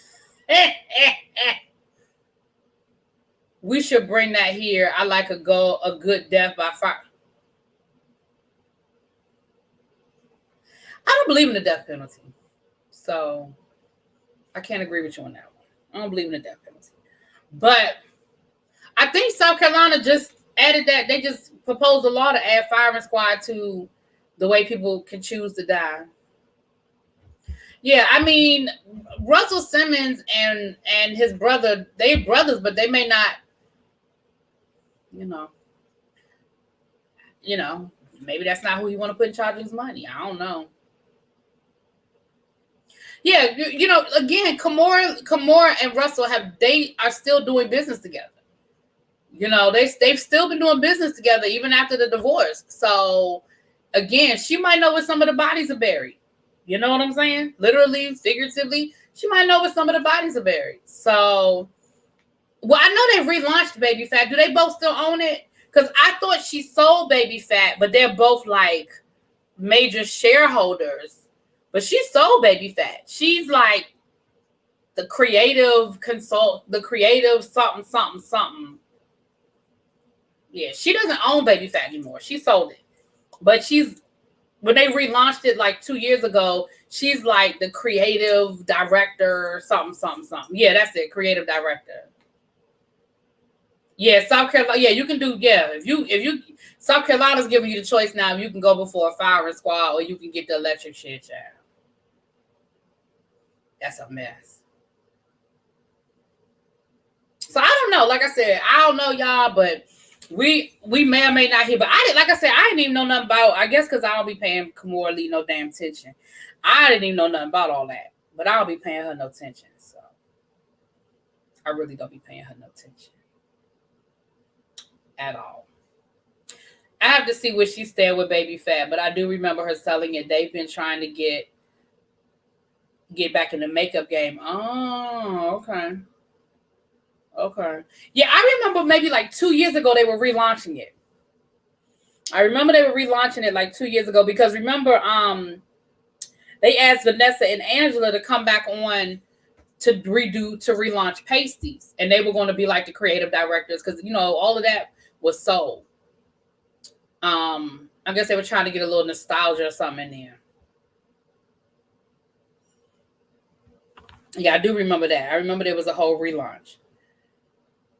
We should bring that here. I like a good death by fire. I don't believe in the death penalty. So I can't agree with you on that one. I don't believe in the death penalty. But I think South Carolina just added that. They just proposed a law to add firing squad to the way people can choose to die. Yeah, I mean, Russell Simmons and his brother, they're brothers, but they may not, maybe that's not who you want to put in charge of his money. I don't know. Yeah, again, Kimora and Russell they are still doing business together. They've still been doing business together even after the divorce. So again, she might know where some of the bodies are buried. You know what I'm saying? Literally, figuratively, she might know where some of the bodies are buried. So, well, I know they relaunched Baby Fat. Do they both still own it? Because I thought she sold Baby Fat, but they're both like major shareholders. But she sold Baby Fat. She's like the creative something. Yeah, she doesn't own Baby Fat anymore. She sold it. But when they relaunched it like 2 years ago, she's like the creative director, something. Yeah, that's it, creative director. Yeah, South Carolina. Yeah, you can do. Yeah, if you South Carolina's giving you the choice now. You can go before a firing squad, or you can get the electric shit, child. That's a mess. So I don't know. Like I said, I don't know y'all, but we may or may not hear. But I didn't. Like I said, I didn't even know nothing about. I guess because I don't be paying Kimora Lee no damn attention. I didn't even know nothing about all that. But I don't be paying her no attention. So I really don't be paying her no attention at all. I have to see where she's staying with Baby Fat, but I do remember her selling it. They've been trying to get back in the makeup game. Oh, okay. Okay. Yeah, I remember maybe like 2 years ago they were relaunching it. I remember they were relaunching it like 2 years ago because remember they asked Vanessa and Angela to come back on to relaunch Pasties, and they were going to be like the creative directors because all of that was sold. I guess they were trying to get a little nostalgia or something in there. Yeah, I do remember that. I remember there was a whole relaunch.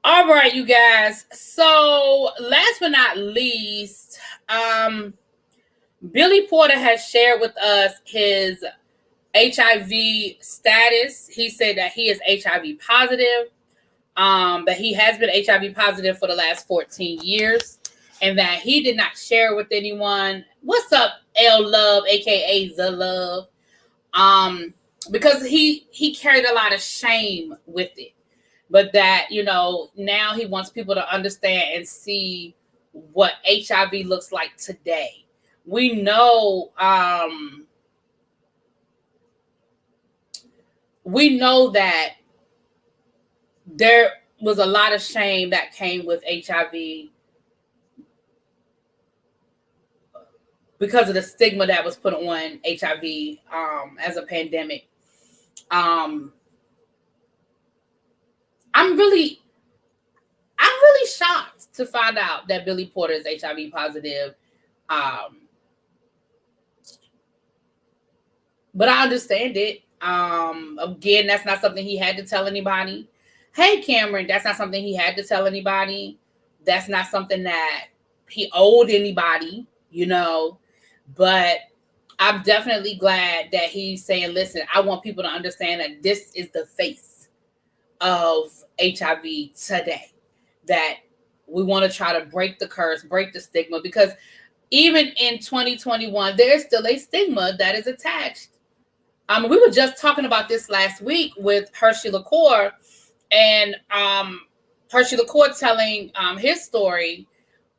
All right, you guys. So last but not least, Billy Porter has shared with us his HIV status. He said that he is HIV positive, that he has been HIV positive for the last 14 years, and that he did not share with anyone. What's up, L Love, aka The Love? Because he carried a lot of shame with it. But that, now he wants people to understand and see what HIV looks like today. We know that there was a lot of shame that came with HIV because of the stigma that was put on HIV as a pandemic. I'm really shocked to find out that Billy Porter is HIV positive. But I understand it. Again, that's not something he had to tell anybody. Hey, Cameron, that's not something he had to tell anybody. That's not something that he owed anybody, But I'm definitely glad that he's saying, listen, I want people to understand that this is the face of HIV today. That we want to try to break the curse, break the stigma, because even in 2021, there's still a stigma that is attached. We were just talking about this last week with Hershey LaCour, and Hershey LaCour telling his story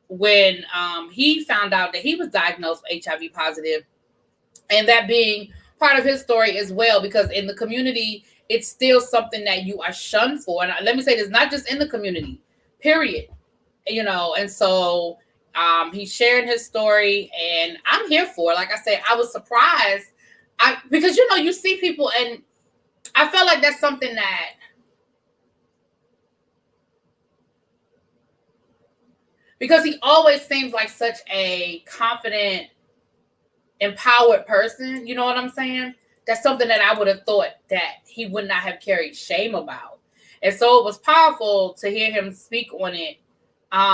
when he found out that he was diagnosed HIV positive, and that being part of his story as well, because in the community, it's still something that you are shunned for. And let me say this, not just in the community, period. And so he's sharing his story, and I'm here for it. Like I said, I was surprised. Because you see people, and I felt like that's something that because he always seems like such a confident, empowered person, you know what I'm saying? That's something that I would have thought that he would not have carried shame about. And so it was powerful to hear him speak on it. But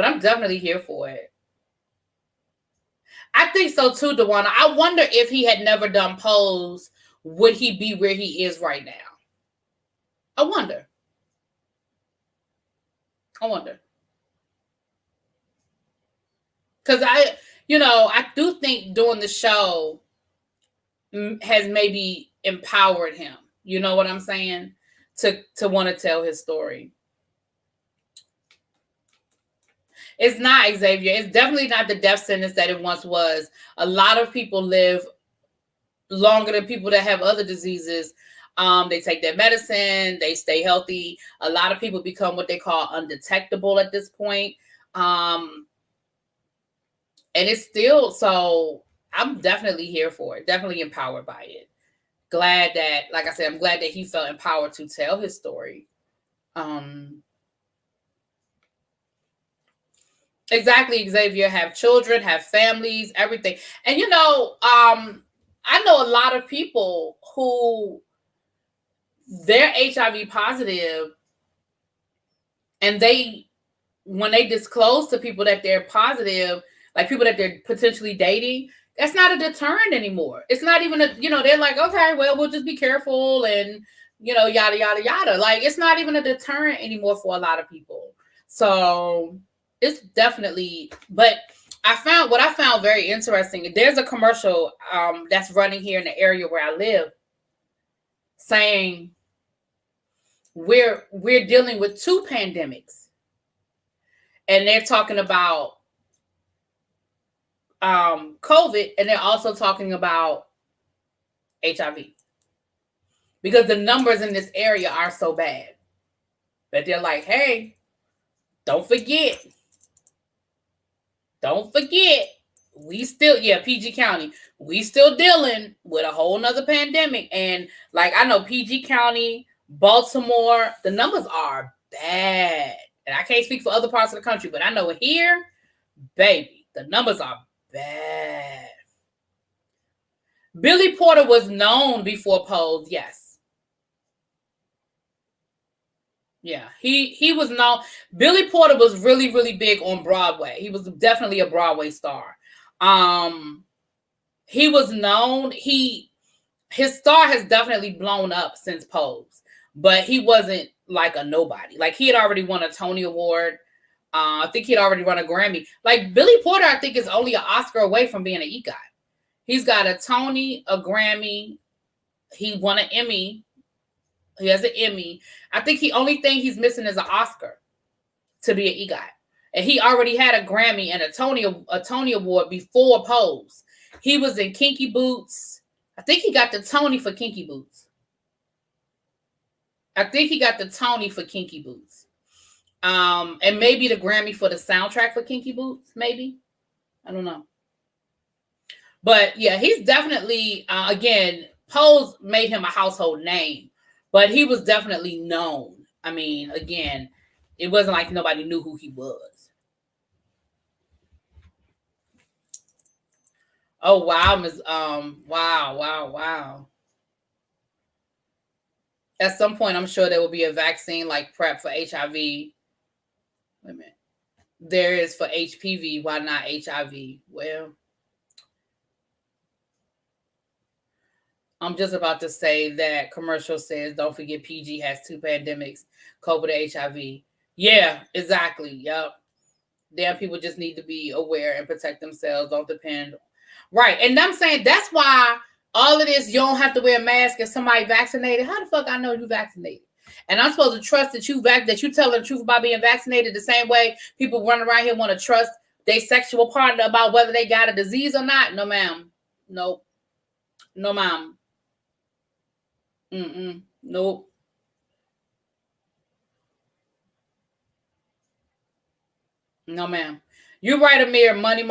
I'm definitely here for it. I think so too, Dewana. I wonder if he had never done Pose, would he be where he is right now? I wonder. Because I do think doing the show has maybe empowered him. You know what I'm saying? To want to tell his story. It's not, Xavier. It's definitely not the death sentence that it once was. A lot of people live longer than people that have other diseases. They take their medicine. They stay healthy. A lot of people become what they call undetectable at this point. And it's still, so I'm definitely here for it. Definitely empowered by it. Glad that, like I said, I'm glad that he felt empowered to tell his story. Exactly, Xavier. Have children, have families, everything. And I know a lot of people who they're HIV positive, and when they disclose to people that they're positive, like people that they're potentially dating, that's not a deterrent anymore. It's not even they're like, okay, well, we'll just be careful and, yada, yada, yada. Like, it's not even a deterrent anymore for a lot of people. So it's definitely, but what I found very interesting, there's a commercial that's running here in the area where I live saying we're dealing with two pandemics. And they're talking about COVID, and they're also talking about HIV. Because the numbers in this area are so bad. But they're like, hey, don't forget. We still, PG County, we still dealing with a whole nother pandemic. And like, I know PG County, Baltimore, the numbers are bad. And I can't speak for other parts of the country, but I know here, baby, the numbers are bad. Billy Porter was known before Pose, yes. Yeah, he was known. Billy Porter was really, really big on Broadway. He was definitely a Broadway star. He was known. His star has definitely blown up since Pose, but he wasn't like a nobody. Like, he had already won a Tony Award. I think he'd already won a Grammy. Like, Billy Porter, I think, is only an Oscar away from being an EGOT. He's got a Tony, a Grammy. He won an Emmy. He has an Emmy. I think the only thing he's missing is an Oscar to be an EGOT. And he already had a Grammy and a Tony Award before Pose. He was in Kinky Boots. I think he got the Tony for Kinky Boots. And maybe the Grammy for the soundtrack for Kinky Boots, maybe. I don't know. But yeah, he's definitely, again, Pose made him a household name, but he was definitely known. I mean, again, it wasn't like nobody knew who he was. Oh, wow, wow. At some point, I'm sure there will be a vaccine like PrEP for HIV. Wait a minute. There is for HPV. Why not HIV? Well, I'm just about to say that commercial says, don't forget PG has two pandemics, COVID and HIV. Yeah, exactly. Yep. Damn, people just need to be aware and protect themselves. Don't depend. Right. And I'm saying that's why all of this, you don't have to wear a mask if somebody vaccinated. How the fuck I know you vaccinated? And I'm supposed to trust that you tell the truth about being vaccinated the same way people run around here want to trust their sexual partner about whether they got a disease or not. No, ma'am. Nope. No, ma'am. Nope. No, ma'am. You're right, Amir. Money.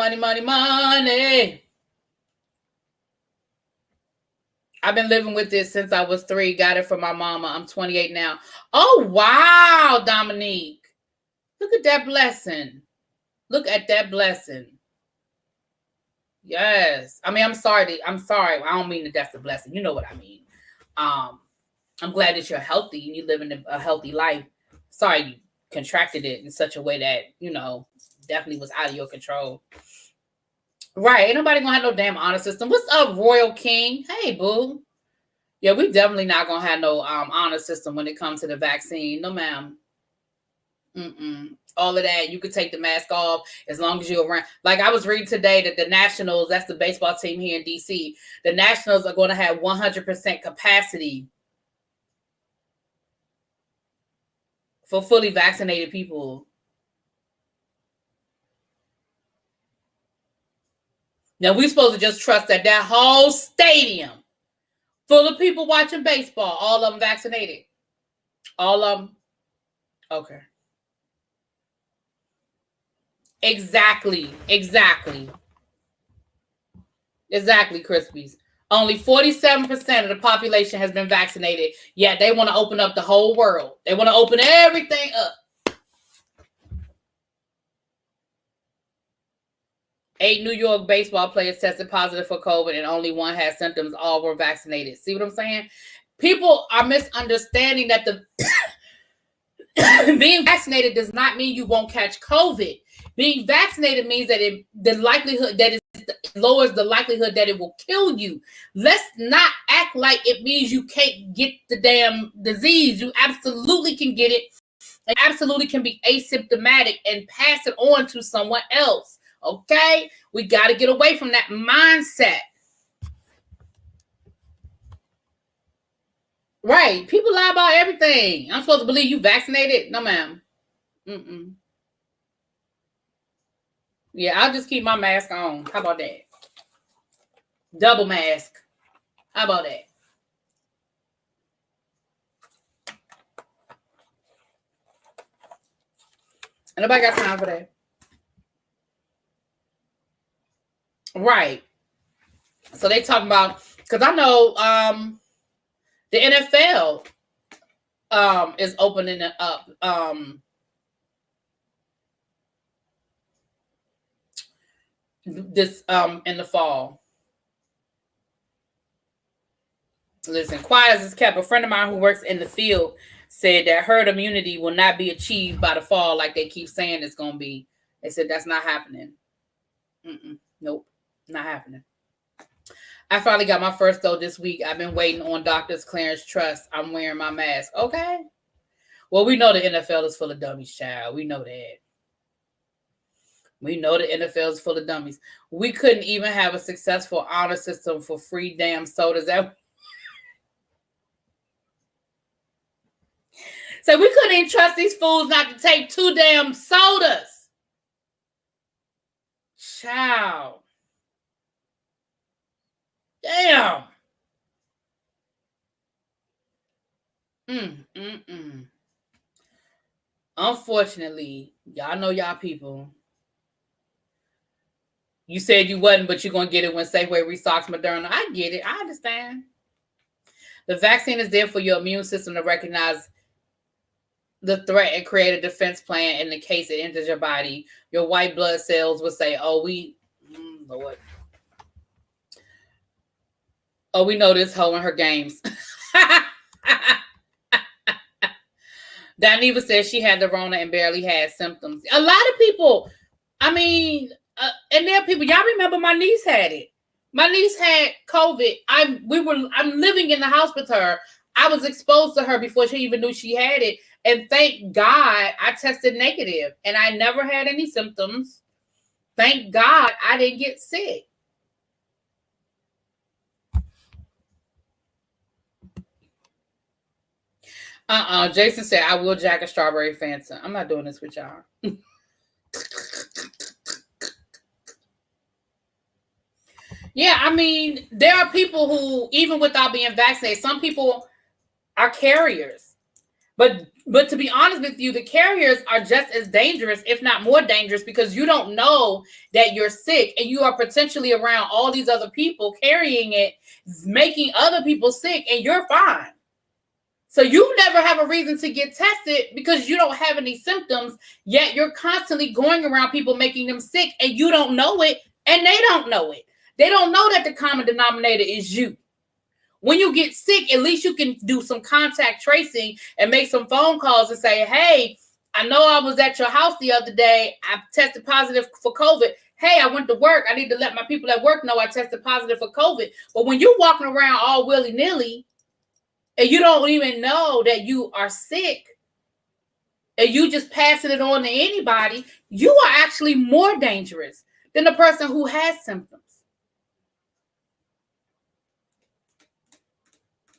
I've been living with this since I was 3. Got it from my mama. I'm 28 now. Oh, wow, Dominique. Look at that blessing. Yes. I mean, I'm sorry. I don't mean that that's a blessing. You know what I mean. I'm glad that you're healthy and you live in a healthy life. Sorry you contracted it in such a way that, definitely was out of your control. Right. Ain't nobody gonna have no damn honor system. What's up, Royal King? Hey, boo. Yeah, we definitely not gonna have no honor system when it comes to the vaccine. No, ma'am. All of that, you could take the mask off as long as you're around. Like, I was reading today that the Nationals, that's the baseball team here in DC, the Nationals are going to have 100% capacity for fully vaccinated people. Now, we're supposed to just trust that whole stadium full of people watching baseball, all of them vaccinated. All of them. Okay. Exactly, Crispies. Only 47% of the population has been vaccinated, yet they want to open up the whole world. They want to open everything up. 8 New York baseball players tested positive for COVID and only 1 had symptoms. All were vaccinated. See what I'm saying? People are misunderstanding that the being vaccinated does not mean you won't catch COVID. Being vaccinated means that the likelihood that it lowers the likelihood that it will kill you. Let's not act like it means you can't get the damn disease. You absolutely can get it. And absolutely can be asymptomatic and pass it on to someone else. Okay? We got to get away from that mindset. Right. People lie about everything. I'm supposed to believe you vaccinated? No, ma'am. Mm-mm. Yeah, I'll just keep my mask on. How about that? Double mask. How about that? Nobody got time for that. Right. So they talking about, because I know the NFL is opening it up. This in the fall. Listen, quiet as it's kept. A friend of mine who works in the field said that herd immunity will not be achieved by the fall like they keep saying it's going to be. They said that's not happening. Nope, not happening. I finally got my first dose this week. I've been waiting on doctor's clearance trust. I'm wearing my mask. Okay. Well, we know the NFL is full of dummies, child. We know that. We know the NFL is full of dummies. We couldn't even have a successful honor system for free damn sodas. So we couldn't even trust these fools not to take 2 damn sodas. Child. Damn. Unfortunately, y'all know y'all people. You said you wasn't, but you're going to get it when Safeway restocks Moderna. I get it. I understand. The vaccine is there for your immune system to recognize the threat and create a defense plan in the case it enters your body. Your white blood cells will say, Lord. Oh, we know this hoe in her games. Diva says she had the Rona and barely had symptoms. A lot of people, and there are people, y'all remember my niece had it. My niece had COVID. I'm living in the house with her. I was exposed to her before she even knew she had it. And thank God I tested negative and I never had any symptoms. Thank God I didn't get sick. Jason said, I will jack a strawberry Fanta. I'm not doing this with y'all. Yeah, there are people who, even without being vaccinated, some people are carriers. But to be honest with you, the carriers are just as dangerous, if not more dangerous, because you don't know that you're sick and you are potentially around all these other people carrying it, making other people sick, and you're fine. So you never have a reason to get tested because you don't have any symptoms, yet you're constantly going around people making them sick and you don't know it and they don't know it. They don't know that the common denominator is you. When you get sick, at least you can do some contact tracing and make some phone calls and say, hey, I know I was at your house the other day. I tested positive for COVID. Hey, I went to work. I need to let my people at work know I tested positive for COVID. But when you're walking around all willy-nilly, and you don't even know that you are sick, and you just passing it on to anybody, you are actually more dangerous than the person who has symptoms.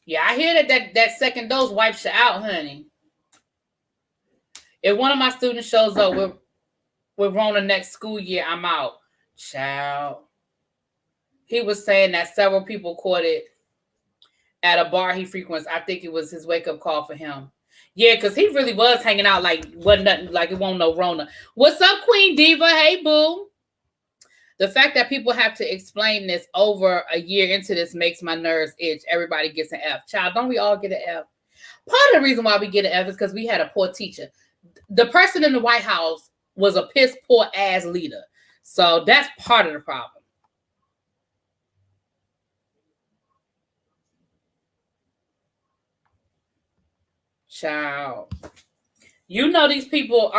Yeah, I hear that second dose wipes you out, honey. If one of my students shows up with Rona next school year, I'm out. Child. He was saying that several people caught it at a bar he frequents. I think it was his wake-up call for him. Yeah, because he really was hanging out like wasn't nothing, like it won't no Rona. What's up, Queen Diva? Hey, boo. The fact that people have to explain this over a year into this makes my nerves itch. Everybody gets an F. Child, don't we all get an F? Part of the reason why we get an F is because we had a poor teacher. The person in the White House was a piss poor ass leader. So that's part of the problem. Child. You know these people,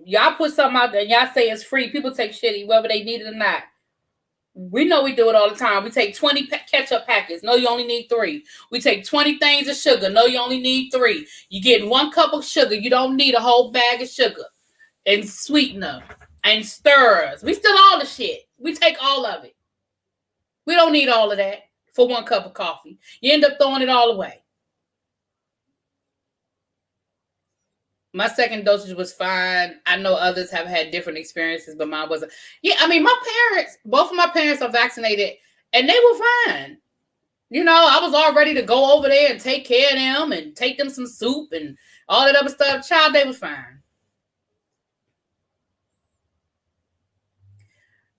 y'all put something out there and y'all say it's free. People take shit whether they need it or not. We know we do it all the time. We take 20 ketchup packets. No, you only need 3. We take 20 things of sugar. No, you only need 3. You get 1 cup of sugar. You don't need a whole bag of sugar and sweetener and stirrers. We steal all the shit. We take all of it. We don't need all of that for 1 cup of coffee. You end up throwing it all away. My second dosage was fine. I know others have had different experiences, but mine wasn't. Yeah, I mean, both of my parents are vaccinated, and they were fine. You know, I was all ready to go over there and take care of them and take them some soup and all that other stuff. Child, they were fine.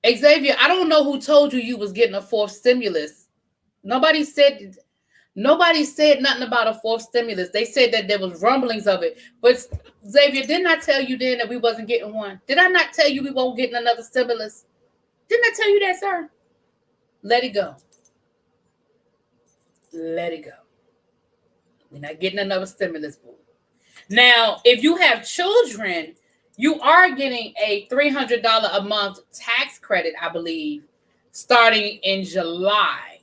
Xavier, I don't know who told you was getting a 4th stimulus. Nobody said nothing about a 4th stimulus. They said that there was rumblings of it. But Xavier, didn't I tell you then that we wasn't getting one? Did I not tell you we won't get another stimulus? Didn't I tell you that, sir? Let it go. Let it go. We're not getting another stimulus. Now, if you have children, you are getting a $300 a month tax credit, I believe, starting in July,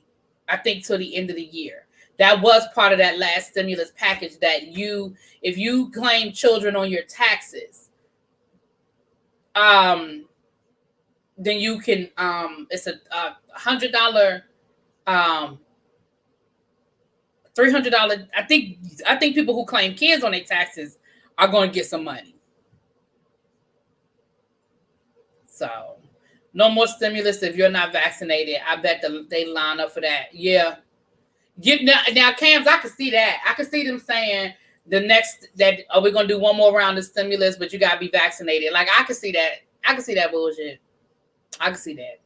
I think till the end of the year. That was part of that last stimulus package that if you claim children on your taxes, then you can, it's a $100, $300. I think people who claim kids on their taxes are going to get some money. So no more stimulus if you're not vaccinated. I bet they line up for that. Yeah. Now, Cams, I can see that. I can see them saying we're going to do one more round of stimulus, but you got to be vaccinated. Like, I can see that. I can see that bullshit. I can see that.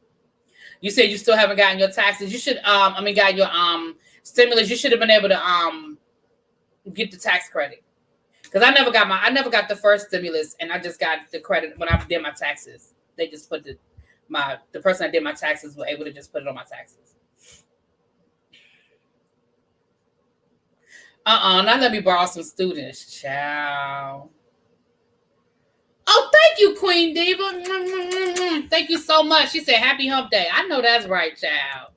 You said you still haven't gotten your taxes. You should, got your stimulus. You should have been able to get the tax credit. Because I never got the first stimulus, and I just got the credit when I did my taxes. They just put the person that did my taxes was able to just put it on my taxes. Not let me borrow some students, child. Oh, thank you, Queen Diva. Thank you so much. She said, happy hump day. I know that's right, child.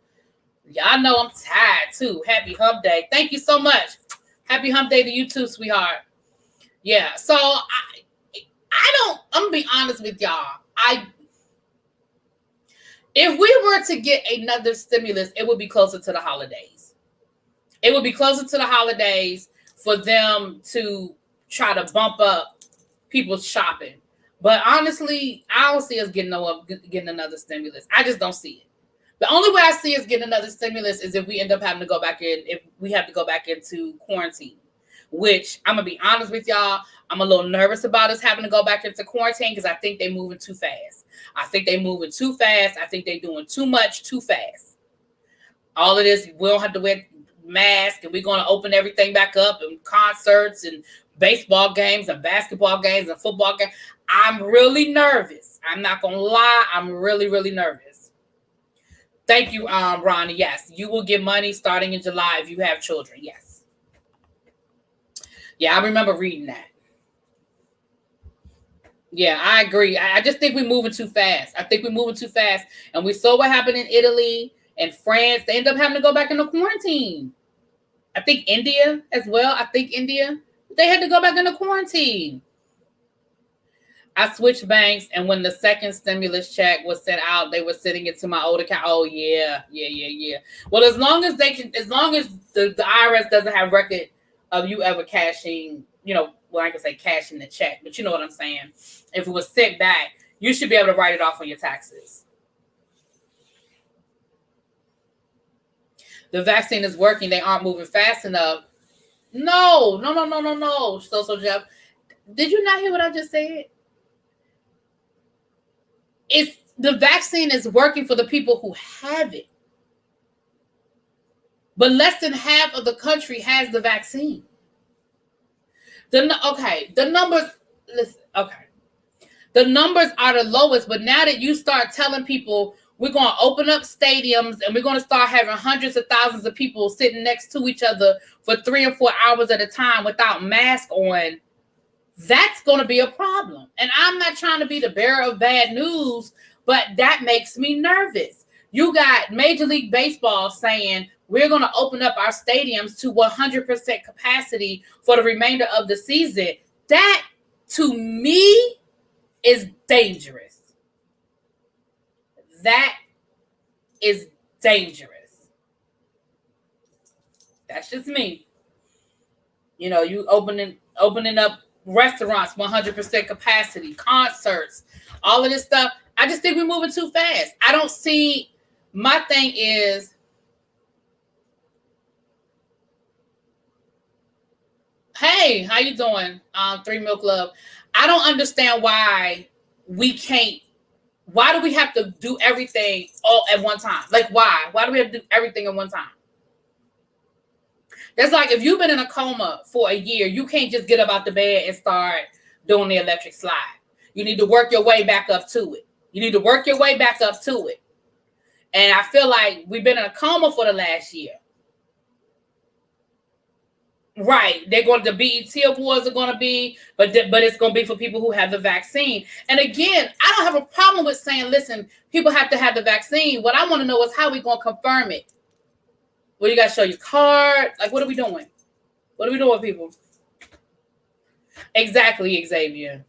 Y'all know I'm tired, too. Happy hump day. Thank you so much. Happy hump day to you, too, sweetheart. Yeah, so I'm going to be honest with y'all. If we were to get another stimulus, it would be closer to the holidays. It would be closer to the holidays for them to try to bump up people's shopping. But honestly, I don't see us getting another stimulus. I just don't see it. The only way I see us getting another stimulus is if we end up having to go back into quarantine, which I'm going to be honest with y'all. I'm a little nervous about us having to go back into quarantine because I think they're moving too fast. I think they're moving too fast. I think they're doing too much too fast. All of this, we don't have to wear masks, and we're going to open everything back up, and concerts and baseball games and basketball games and football games. I'm really nervous. I'm not going to lie. I'm really, really nervous. Thank you, Ronnie. Yes, you will get money starting in July if you have children. Yes. Yeah, I remember reading that. Yeah, I agree. I just think we're moving too fast. And we saw what happened in Italy and France. They end up having to go back into quarantine. I think India as well. They had to go back into quarantine. I switched banks, and when the second stimulus check was sent out, they were sitting into my old account. Oh, yeah. Well, as long as the IRS doesn't have record of you ever cashing, I can say cashing the check, but you know what I'm saying. If it was sent back, you should be able to write it off on your taxes. The vaccine is working. They aren't moving fast enough. No. So Jeff, did you not hear what I just said? The vaccine is working for the people who have it. But less than half of the country has the vaccine. The numbers are the lowest, but now that you start telling people We're going to open up stadiums and we're going to start having hundreds of thousands of people sitting next to each other for 3 or 4 hours at a time without mask on. That's going to be a problem. And I'm not trying to be the bearer of bad news, but that makes me nervous. You got Major League Baseball saying we're going to open up our stadiums to 100% capacity for the remainder of the season. That, to me, is dangerous. That is dangerous. That's just me. You know, you opening up restaurants, 100% capacity, concerts, all of this stuff. I just think we're moving too fast. I don't see, my thing is, hey, how you doing? 3 Milk Love. I don't understand why we can't, why do we have to do everything all at one time? Like, why? Why do we have to do everything at one time? That's like if you've been in a coma for a year, you can't just get up out the bed and start doing the electric slide. You need to work your way back up to it. And I feel like we've been in a coma for the last year. Right. They're going to, the BET Awards are going to be, but it's going to be for people who have the vaccine. And again, I don't have a problem with saying, listen, people have to have the vaccine. What I want to know is how we going to confirm it. Well, you got to show your card. Like, what are we doing? What are we doing, people? Exactly, Xavier.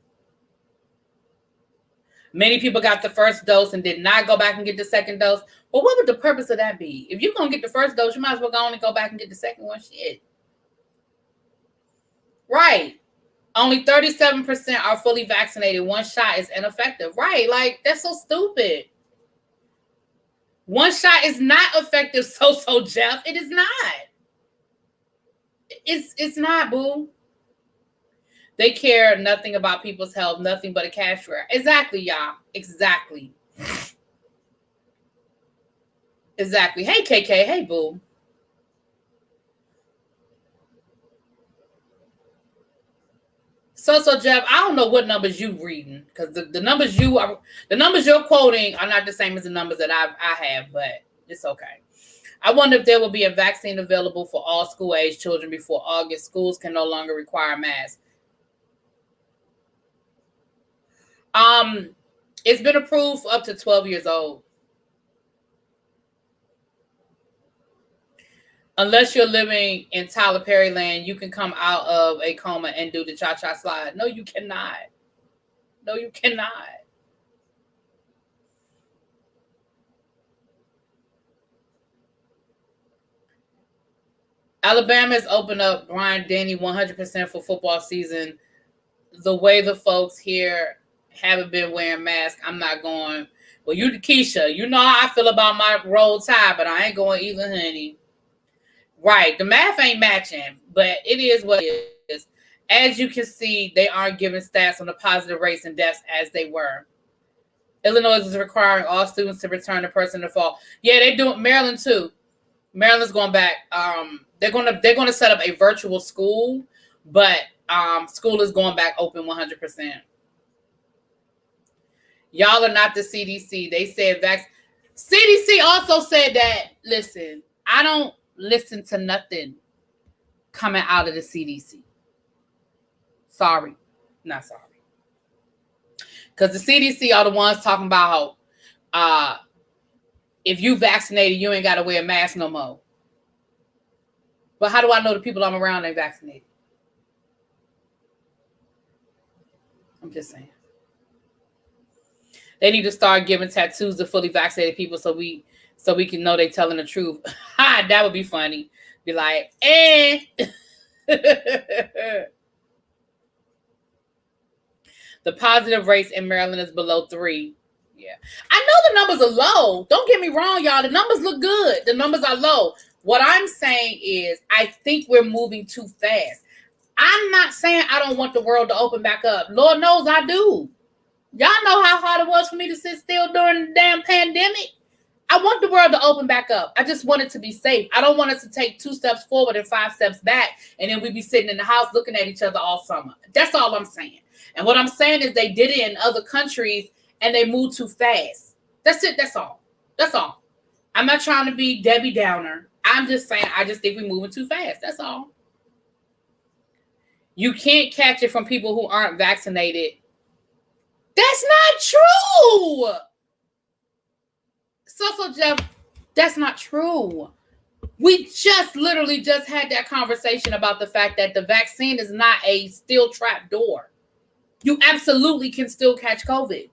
Many people got the first dose and did not go back and get the second dose. Well, what would the purpose of that be? If you're going to get the first dose, you might as well go on and go back and get the second one. Shit. Right. Only 37% are fully vaccinated. One shot is ineffective. Right. Like, that's so stupid. One shot is not effective, so Jeff. It is not. It's not, boo. They care nothing about people's health, nothing but a cash grab. Exactly, y'all. Exactly. Exactly. Hey, KK. Hey, boo. So Jeff, I don't know what numbers you reading, because the numbers you're quoting are not the same as the numbers that I have, but it's okay. I wonder if there will be a vaccine available for all school-age children before August. Schools can no longer require masks. It's been approved for up to 12 years old. Unless you're living in Tyler Perry land, you can come out of a coma and do the cha-cha slide. No, you cannot. No, you cannot. Alabama has opened up Brian Denny 100% for football season. The way the folks here haven't been wearing masks, I'm not going. Well, you, Keisha, you know how I feel about my roll tide, but I ain't going either, honey. Right. The math ain't matching, but it is what it is. As you can see, they aren't giving stats on the positive rates and deaths as they were. Illinois is requiring all students to return in person to fall. Yeah, they do it. Maryland too. Maryland's going back. They're gonna set up a virtual school, but school is going back open 100%. Y'all are not the CDC. They said CDC also said that. Listen, I don't listen to nothing coming out of the CDC. Sorry. Not sorry. Because the CDC are the ones talking about if you vaccinated, you ain't got to wear a mask no more. But how do I know the people I'm around ain't vaccinated? I'm just saying. They need to start giving tattoos to fully vaccinated people so we can know they telling the truth. That would be funny. Be like, eh. The positive rates in Maryland is below 3. Yeah. I know the numbers are low. Don't get me wrong, y'all. The numbers look good. The numbers are low. What I'm saying is I think we're moving too fast. I'm not saying I don't want the world to open back up. Lord knows I do. Y'all know how hard it was for me to sit still during the damn pandemic. I want the world to open back up. I just want it to be safe. I don't want us to take 2 steps forward and 5 steps back, and then we be sitting in the house looking at each other all summer. That's all I'm saying. And what I'm saying is they did it in other countries, and they moved too fast. That's it. That's all. That's all. I'm not trying to be Debbie Downer. I'm just saying, I just think we're moving too fast. That's all. You can't catch it from people who aren't vaccinated. That's not true. So Jeff, that's not true. We just literally just had that conversation about the fact that the vaccine is not a steel trap door. You absolutely can still catch COVID.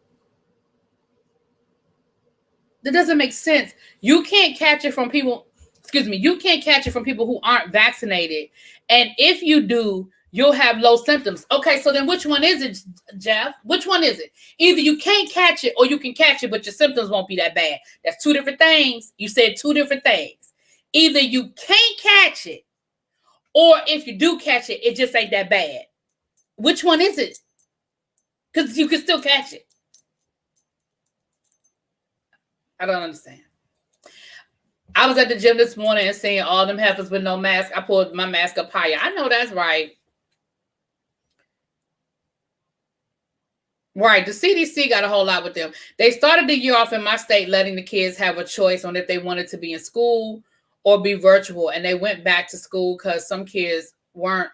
That doesn't make sense. You can't catch it from people, you can't catch it from people who aren't vaccinated. And if you do, you'll have low symptoms. Okay, so then which one is it, Jeff? Which one is it? Either you can't catch it or you can catch it, but your symptoms won't be that bad. That's two different things. You said two different things. Either you can't catch it, or if you do catch it, it just ain't that bad. Which one is it? Because you can still catch it. I don't understand. I was at the gym this morning and seeing all them heifers with no mask. I pulled my mask up higher. I know that's right. Right. The CDC got a whole lot with them. They started the year off in my state letting the kids have a choice on if they wanted to be in school or be virtual. And they went back to school because some kids weren't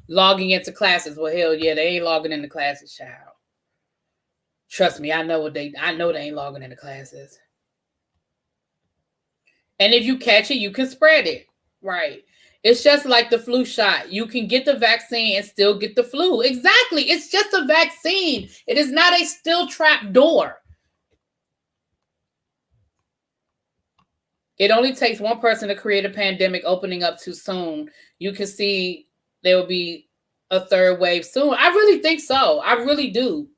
logging into classes. Well, hell yeah, they ain't logging into classes, child. Trust me, I know they ain't logging into classes. And if you catch it, you can spread it. Right. It's just like the flu shot. You can get the vaccine and still get the flu. Exactly. It's just a vaccine. It is not a steel trap door. It only takes one person to create a pandemic opening up too soon. You can see there will be a third wave soon. I really think so. I really do.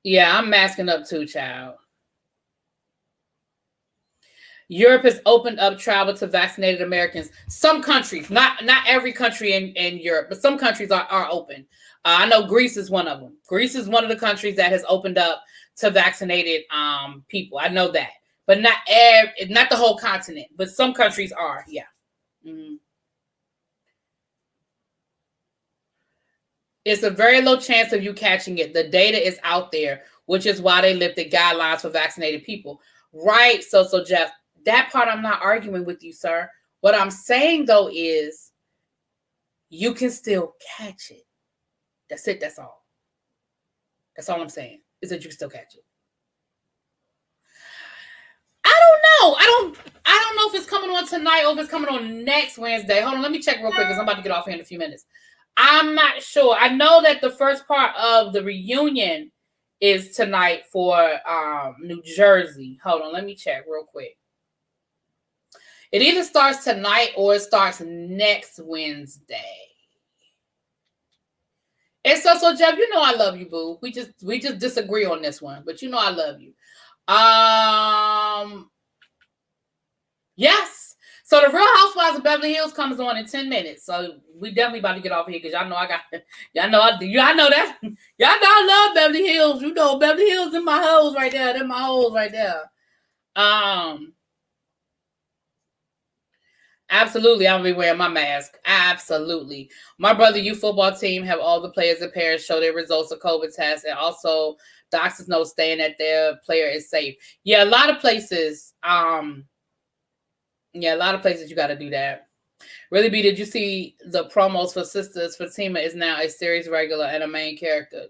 Yeah, I'm masking up too, child. Europe has opened up travel to vaccinated Americans. Some countries, not every country in Europe, but some countries are open. I know Greece is one of them. Greece is one of the countries that has opened up to vaccinated people. I know that, but not the whole continent. But some countries are. Yeah. Mm-hmm. It's a very low chance of you catching it. The data is out there, which is why they lifted guidelines for vaccinated people. Right. So Jeff. That part I'm not arguing with you, sir. What I'm saying, though, is you can still catch it. That's it. That's all. That's all I'm saying, is that you can still catch it. I don't know. I don't know if it's coming on tonight or if it's coming on next Wednesday. Hold on. Let me check real quick because I'm about to get off here in a few minutes. I'm not sure. I know that the first part of the reunion is tonight for New Jersey. Hold on. Let me check real quick. It either starts tonight or it starts next Wednesday. And so Jeff, you know I love you, boo. We just disagree on this one, but you know I love you. Yes. So the Real Housewives of Beverly Hills comes on in 10 minutes. So we definitely about to get off here because y'all know I know that. Y'all know I love Beverly Hills. You know Beverly Hills in my hoes right there. They're my hoes right there. Absolutely, I'm gonna be wearing my mask. Absolutely. My Brother U football team have all the players and parents show their results of COVID tests, and also doctors know staying that their player is safe. Yeah, a lot of places. Yeah, a lot of places you got to do that. Really, B, did you see the promos for Sisters? Fatima is now a series regular and a main character.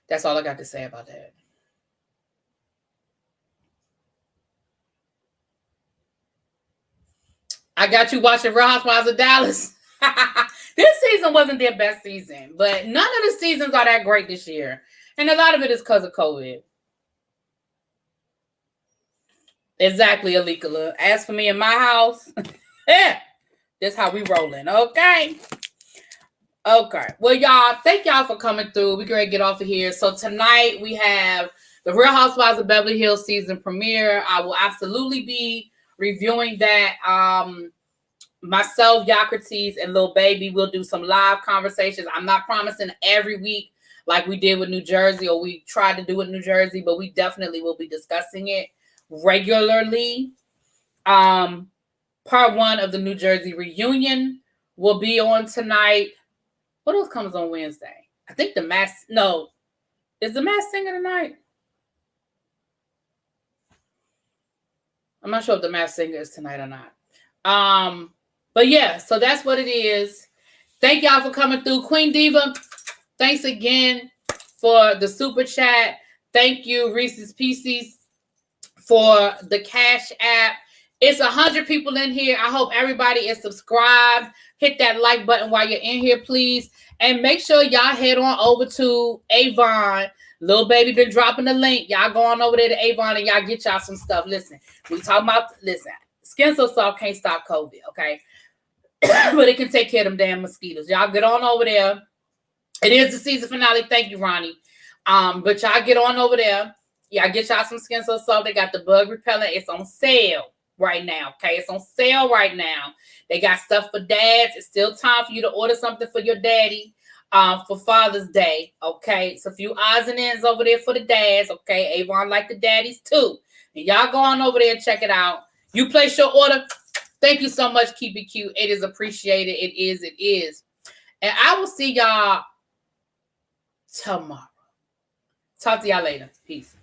That's all I got to say about that. I got you watching Real Housewives of Dallas. This season wasn't their best season, but none of the seasons are that great this year. And a lot of it is because of COVID. Exactly, Alikala. As for me in my house, that's how we rolling, okay? Okay. Well, y'all, thank y'all for coming through. We're going to get off of here. So tonight we have the Real Housewives of Beverly Hills season premiere. I will absolutely be reviewing that. Myself, Yocrates, and Lil Baby will do some live conversations. I'm not promising every week like we did with New Jersey, or we tried to do with New Jersey, but we definitely will be discussing it regularly. Part 1 of the New Jersey reunion will be on tonight. What else comes on Wednesday? I think the Masked... No. Is the Masked Singer tonight? I'm not sure if the Masked Singer is tonight or not. But yeah, so that's what it is. Thank y'all for coming through. Queen Diva, thanks again for the super chat. Thank you, Reese's Pieces, for the Cash App. It's 100 people in here. I hope everybody is subscribed. Hit that like button while you're in here, please. And make sure y'all head on over to Avon. Lil Baby been dropping the link. Y'all go on over there to Avon and y'all get y'all some stuff. Listen, we talking about, Skin So Soft can't stop COVID, okay? But it can take care of them damn mosquitoes. Y'all get on over there. It is the season finale. Thank you, Ronnie. But y'all get on over there. Y'all get y'all some Skin So Soft. They got the bug repellent. It's on sale right now, okay? It's on sale right now. They got stuff for dads. It's still time for you to order something for your daddy for Father's Day, okay? So a few odds and ends over there for the dads, okay? Avon like the daddies too. And y'all go on over there and check it out. You place your order. Thank you so much. Keep it cute. It is appreciated. It is. And I will see y'all tomorrow. Talk to y'all later. Peace.